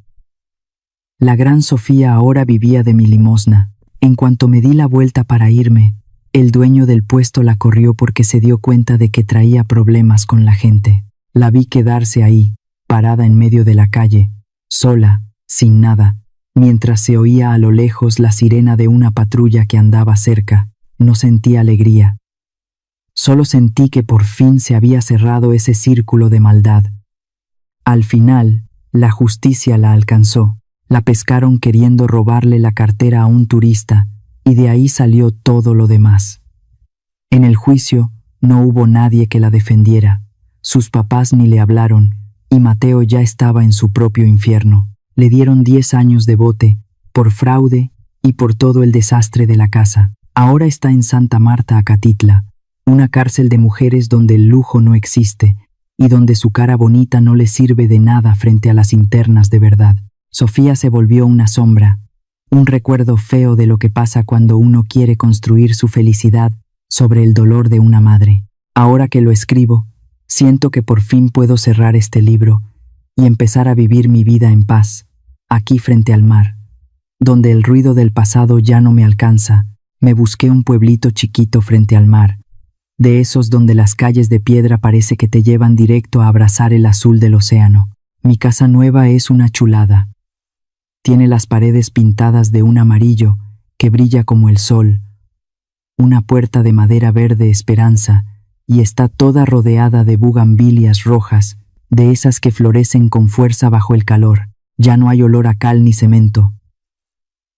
A: La gran Sofía ahora vivía de mi limosna. En cuanto me di la vuelta para irme, el dueño del puesto la corrió porque se dio cuenta de que traía problemas con la gente. La vi quedarse ahí, parada en medio de la calle, sola, sin nada, mientras se oía a lo lejos la sirena de una patrulla que andaba cerca. No sentí alegría. Solo sentí que por fin se había cerrado ese círculo de maldad. Al final, la justicia la alcanzó. La pescaron queriendo robarle la cartera a un turista, y de ahí salió todo lo demás. En el juicio no hubo nadie que la defendiera. Sus papás ni le hablaron, y Mateo ya estaba en su propio infierno. Le dieron 10 años de bote, por fraude y por todo el desastre de la casa. Ahora está en Santa Marta, Acatitla, una cárcel de mujeres donde el lujo no existe, y donde su cara bonita no le sirve de nada frente a las internas de verdad. Sofía se volvió una sombra, un recuerdo feo de lo que pasa cuando uno quiere construir su felicidad sobre el dolor de una madre. Ahora que lo escribo, siento que por fin puedo cerrar este libro y empezar a vivir mi vida en paz, aquí frente al mar, donde el ruido del pasado ya no me alcanza. Me busqué un pueblito chiquito frente al mar, de esos donde las calles de piedra parece que te llevan directo a abrazar el azul del océano. Mi casa nueva es una chulada. Tiene las paredes pintadas de un amarillo que brilla como el sol, una puerta de madera verde esperanza, y está toda rodeada de bugambilias rojas, de esas que florecen con fuerza bajo el calor. Ya no hay olor a cal ni cemento.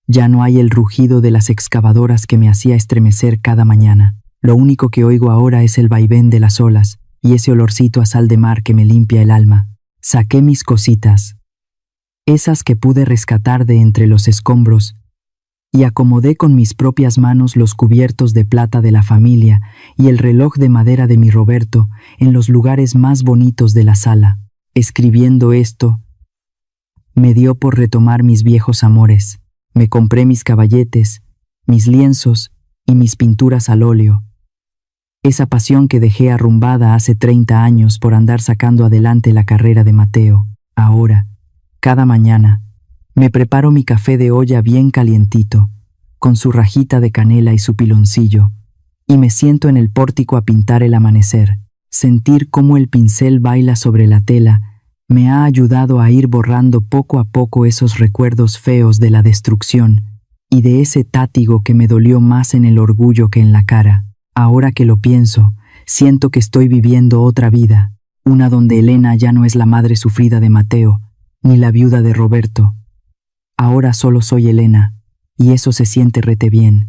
A: Ya no hay el rugido de las excavadoras que me hacía estremecer cada mañana. Lo único que oigo ahora es el vaivén de las olas y ese olorcito a sal de mar que me limpia el alma. Saqué mis cositas, esas que pude rescatar de entre los escombros, y acomodé con mis propias manos los cubiertos de plata de la familia y el reloj de madera de mi Roberto en los lugares más bonitos de la sala. Escribiendo esto, me dio por retomar mis viejos amores. Me compré mis caballetes, mis lienzos y mis pinturas al óleo. Esa pasión que dejé arrumbada hace 30 años por andar sacando adelante la carrera de Mateo. Ahora, cada mañana, me preparo mi café de olla bien calientito, con su rajita de canela y su piloncillo, y me siento en el pórtico a pintar el amanecer. Sentir cómo el pincel baila sobre la tela me ha ayudado a ir borrando poco a poco esos recuerdos feos de la destrucción y de ese tátigo que me dolió más en el orgullo que en la cara. Ahora que lo pienso, siento que estoy viviendo otra vida, una donde Elena ya no es la madre sufrida de Mateo, ni la viuda de Roberto. Ahora solo soy Elena, y eso se siente rete bien.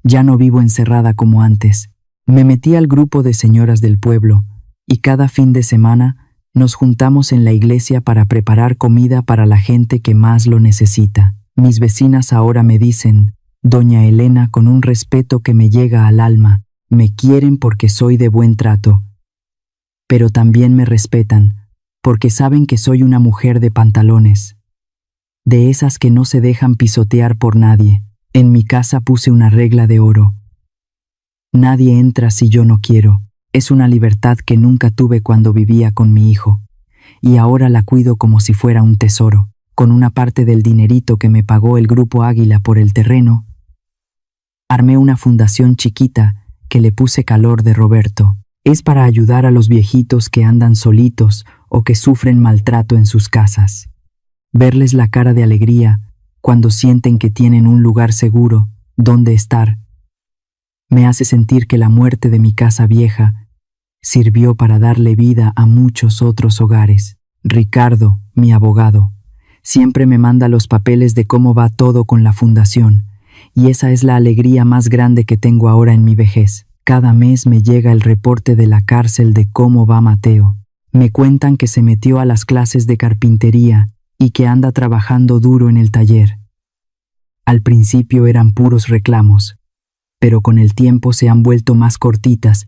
A: Ya no vivo encerrada como antes. Me metí al grupo de señoras del pueblo, y cada fin de semana nos juntamos en la iglesia para preparar comida para la gente que más lo necesita. Mis vecinas ahora me dicen, Doña Elena, con un respeto que me llega al alma. Me quieren porque soy de buen trato. Pero también me respetan, porque saben que soy una mujer de pantalones, de esas que no se dejan pisotear por nadie. En mi casa puse una regla de oro. Nadie entra si yo no quiero. Es una libertad que nunca tuve cuando vivía con mi hijo, y ahora la cuido como si fuera un tesoro. Con una parte del dinerito que me pagó el Grupo Águila por el terreno, armé una fundación chiquita que le puse Calor de Roberto. Es para ayudar a los viejitos que andan solitos o que sufren maltrato en sus casas. Verles la cara de alegría cuando sienten que tienen un lugar seguro donde estar, me hace sentir que la muerte de mi casa vieja sirvió para darle vida a muchos otros hogares. Ricardo, mi abogado, siempre me manda los papeles de cómo va todo con la fundación, y esa es la alegría más grande que tengo ahora en mi vejez. Cada mes me llega el reporte de la cárcel de cómo va Mateo. Me cuentan que se metió a las clases de carpintería y que anda trabajando duro en el taller. Al principio eran puros reclamos, pero con el tiempo se han vuelto más cortitas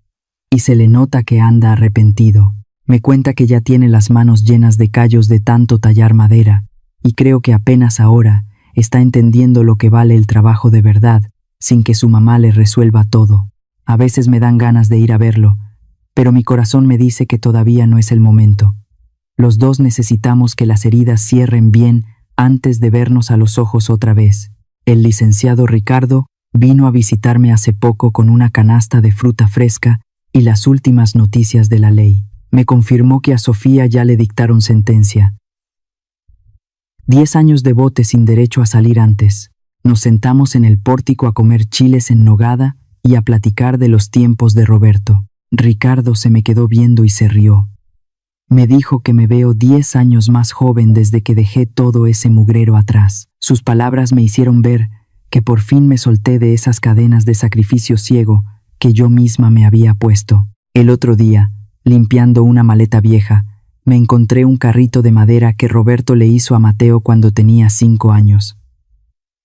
A: y se le nota que anda arrepentido. Me cuenta que ya tiene las manos llenas de callos de tanto tallar madera, y creo que apenas ahora está entendiendo lo que vale el trabajo de verdad sin que su mamá le resuelva todo. A veces me dan ganas de ir a verlo, pero mi corazón me dice que todavía no es el momento. Los dos necesitamos que las heridas cierren bien antes de vernos a los ojos otra vez. El licenciado Ricardo vino a visitarme hace poco con una canasta de fruta fresca y las últimas noticias de la ley. Me confirmó que a Sofía ya le dictaron sentencia. 10 años de bote sin derecho a salir antes. Nos sentamos en el pórtico a comer chiles en nogada y a platicar de los tiempos de Roberto. Ricardo se me quedó viendo y se rió. Me dijo que me veo 10 años más joven desde que dejé todo ese mugrero atrás. Sus palabras me hicieron ver que por fin me solté de esas cadenas de sacrificio ciego que yo misma me había puesto. El otro día, limpiando una maleta vieja, me encontré un carrito de madera que Roberto le hizo a Mateo cuando tenía 5 años.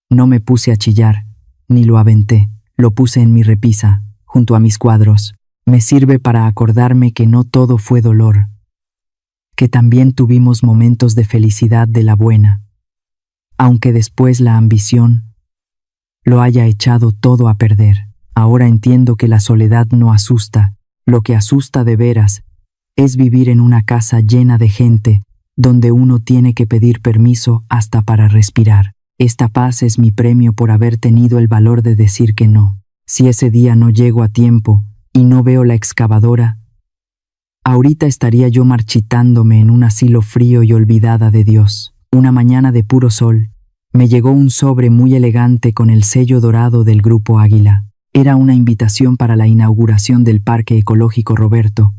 A: No me puse a chillar, ni lo aventé. Lo puse en mi repisa, junto a mis cuadros. Me sirve para acordarme que no todo fue dolor, que también tuvimos momentos de felicidad de la buena, aunque después la ambición lo haya echado todo a perder. Ahora entiendo que la soledad no asusta. Lo que asusta de veras es vivir en una casa llena de gente donde uno tiene que pedir permiso hasta para respirar. Esta paz es mi premio por haber tenido el valor de decir que no. Si ese día no llego a tiempo y no veo la excavadora, ahorita estaría yo marchitándome en un asilo frío y olvidada de Dios. Una mañana de puro sol, me llegó un sobre muy elegante con el sello dorado del Grupo Águila. Era una invitación para la inauguración del Parque Ecológico Roberto,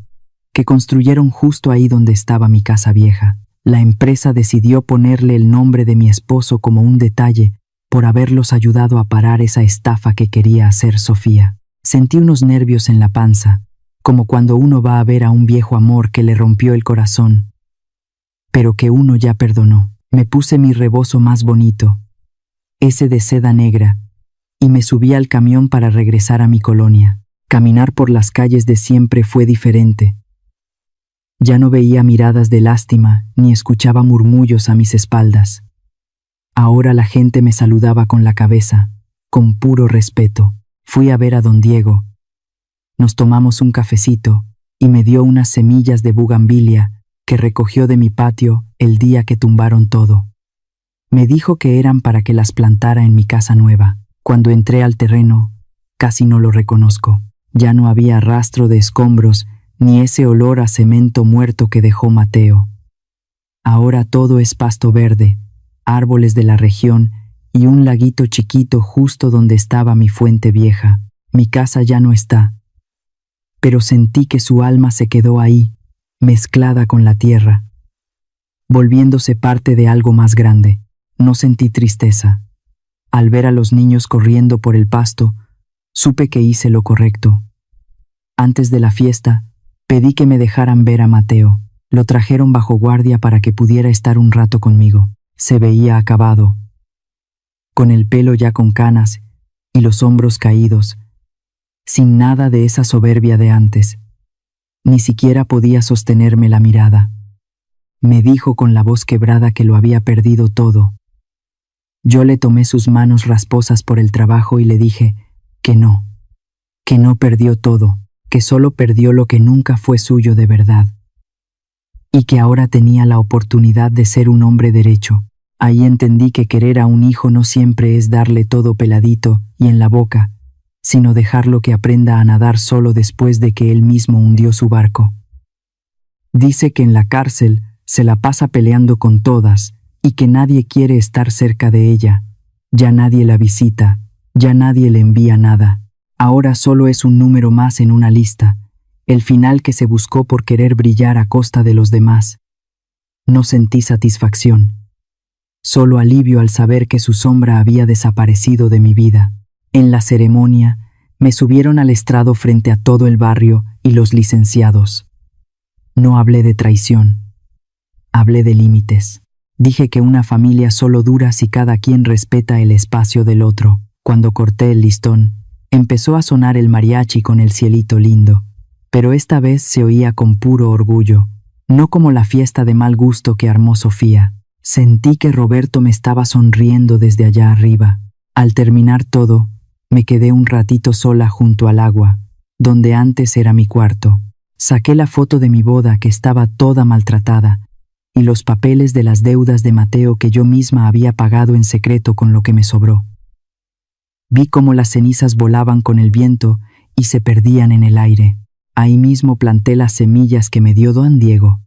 A: que construyeron justo ahí donde estaba mi casa vieja. La empresa decidió ponerle el nombre de mi esposo como un detalle por haberlos ayudado a parar esa estafa que quería hacer Sofía. Sentí unos nervios en la panza, como cuando uno va a ver a un viejo amor que le rompió el corazón, pero que uno ya perdonó. Me puse mi rebozo más bonito, ese de seda negra, y me subí al camión para regresar a mi colonia. Caminar por las calles de siempre fue diferente. Ya no veía miradas de lástima ni escuchaba murmullos a mis espaldas. Ahora la gente me saludaba con la cabeza, con puro respeto. Fui a ver a don Diego. Nos tomamos un cafecito y me dio unas semillas de bugambilia que recogió de mi patio el día que tumbaron todo. Me dijo que eran para que las plantara en mi casa nueva. Cuando entré al terreno, casi no lo reconozco. Ya no había rastro de escombros ni ese olor a cemento muerto que dejó Mateo. Ahora todo es pasto verde, árboles de la región y un laguito chiquito justo donde estaba mi fuente vieja. Mi casa ya no está, pero sentí que su alma se quedó ahí, mezclada con la tierra, volviéndose parte de algo más grande. No sentí tristeza. Al ver a los niños corriendo por el pasto, supe que hice lo correcto. Antes de la fiesta, pedí que me dejaran ver a Mateo. Lo trajeron bajo guardia para que pudiera estar un rato conmigo. Se veía acabado, con el pelo ya con canas y los hombros caídos, sin nada de esa soberbia de antes. Ni siquiera podía sostenerme la mirada. Me dijo con la voz quebrada que lo había perdido todo. Yo le tomé sus manos rasposas por el trabajo y le dije que no perdió todo, que solo perdió lo que nunca fue suyo de verdad, y que ahora tenía la oportunidad de ser un hombre derecho. Ahí entendí que querer a un hijo no siempre es darle todo peladito y en la boca, sino dejarlo que aprenda a nadar solo después de que él mismo hundió su barco. Dice que en la cárcel se la pasa peleando con todas y que nadie quiere estar cerca de ella. Ya nadie la visita, ya nadie le envía nada. Ahora solo es un número más en una lista, el final que se buscó por querer brillar a costa de los demás. No sentí satisfacción, solo alivio al saber que su sombra había desaparecido de mi vida. En la ceremonia, me subieron al estrado frente a todo el barrio y los licenciados. No hablé de traición, hablé de límites. Dije que una familia solo dura si cada quien respeta el espacio del otro. Cuando corté el listón, empezó a sonar el mariachi con el cielito lindo, pero esta vez se oía con puro orgullo, no como la fiesta de mal gusto que armó Sofía. Sentí que Roberto me estaba sonriendo desde allá arriba. Al terminar todo, Me quedé un ratito sola junto al agua, donde antes era mi cuarto. Saqué la foto de mi boda que estaba toda maltratada y los papeles de las deudas de Mateo que yo misma había pagado en secreto con lo que me sobró. Vi cómo las cenizas volaban con el viento y se perdían en el aire. Ahí mismo planté las semillas que me dio don Diego.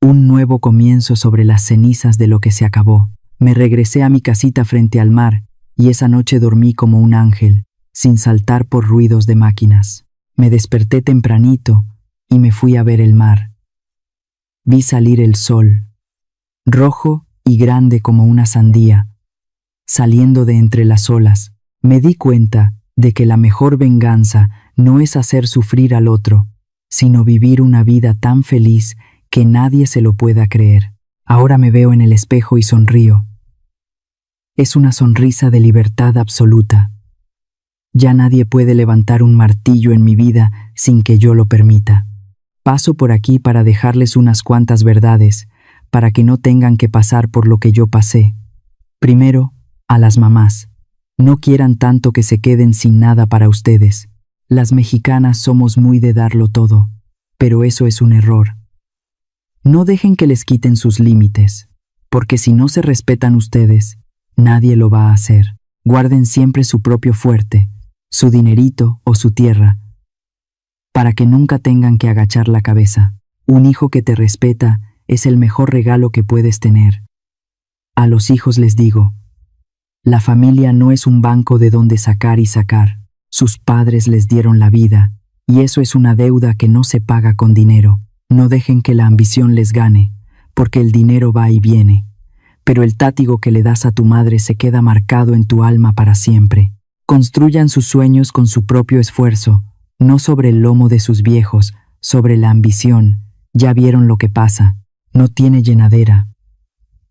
A: Un nuevo comienzo sobre las cenizas de lo que se acabó. Me regresé a mi casita frente al mar y esa noche dormí como un ángel, sin saltar por ruidos de máquinas. Me desperté tempranito y me fui a ver el mar. Vi salir el sol, rojo y grande como una sandía, saliendo de entre las olas. Me di cuenta de que la mejor venganza no es hacer sufrir al otro, sino vivir una vida tan feliz que nadie se lo pueda creer. Ahora me veo en el espejo y sonrío. Es una sonrisa de libertad absoluta. Ya nadie puede levantar un martillo en mi vida sin que yo lo permita. Paso por aquí para dejarles unas cuantas verdades, para que no tengan que pasar por lo que yo pasé. Primero, a las mamás. No quieran tanto que se queden sin nada para ustedes. Las mexicanas somos muy de darlo todo, pero eso es un error. No dejen que les quiten sus límites, porque si no se respetan ustedes, nadie lo va a hacer. Guarden siempre su propio fuerte, su dinerito o su tierra, para que nunca tengan que agachar la cabeza. Un hijo que te respeta es el mejor regalo que puedes tener. A los hijos les digo, la familia no es un banco de donde sacar y sacar. Sus padres les dieron la vida, y eso es una deuda que no se paga con dinero. No dejen que la ambición les gane, porque el dinero va y viene, pero el tátigo que le das a tu madre se queda marcado en tu alma para siempre. Construyan sus sueños con su propio esfuerzo, no sobre el lomo de sus viejos, sobre la ambición. Ya vieron lo que pasa, no tiene llenadera.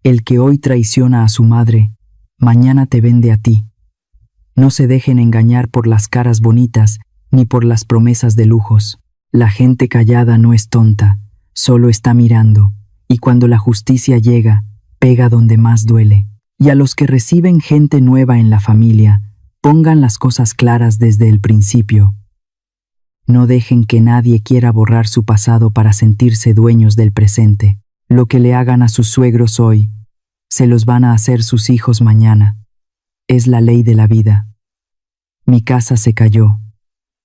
A: El que hoy traiciona a su madre, mañana te vende a ti. No se dejen engañar por las caras bonitas ni por las promesas de lujos. La gente callada no es tonta, solo está mirando, y cuando la justicia llega, pega donde más duele. Y a los que reciben gente nueva en la familia, pongan las cosas claras desde el principio. No dejen que nadie quiera borrar su pasado para sentirse dueños del presente. Lo que le hagan a sus suegros hoy, se los van a hacer sus hijos mañana. Es la ley de la vida. Mi casa se cayó.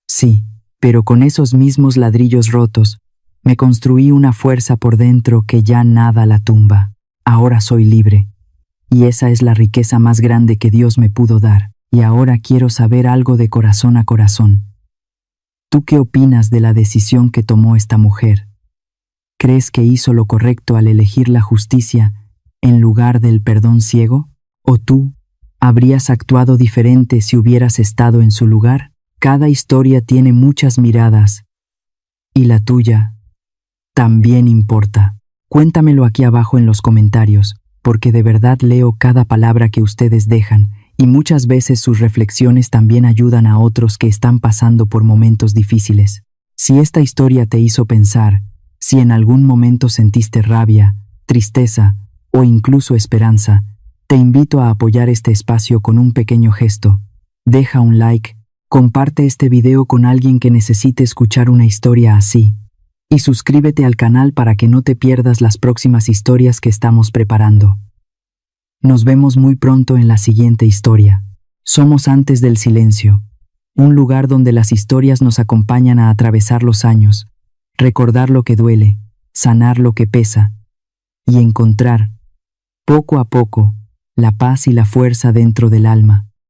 A: Sí, pero con esos mismos ladrillos rotos, me construí una fuerza por dentro que ya nada la tumba. Ahora soy libre. Y esa es la riqueza más grande que Dios me pudo dar. Y ahora quiero saber algo de corazón a corazón. ¿Tú qué opinas de la decisión que tomó esta mujer? ¿Crees que hizo lo correcto al elegir la justicia en lugar del perdón ciego? ¿O tú habrías actuado diferente si hubieras estado en su lugar? Cada historia tiene muchas miradas, y la tuya también importa. Cuéntamelo aquí abajo en los comentarios, porque de verdad leo cada palabra que ustedes dejan, y muchas veces sus reflexiones también ayudan a otros que están pasando por momentos difíciles. Si esta historia te hizo pensar, si en algún momento sentiste rabia, tristeza o incluso esperanza, te invito a apoyar este espacio con un pequeño gesto. Deja un like, comparte este video con alguien que necesite escuchar una historia así, y suscríbete al canal para que no te pierdas las próximas historias que estamos preparando. Nos vemos muy pronto en la siguiente historia. Somos Antes del Silencio, un lugar donde las historias nos acompañan a atravesar los años, recordar lo que duele, sanar lo que pesa, y encontrar, poco a poco, la paz y la fuerza dentro del alma.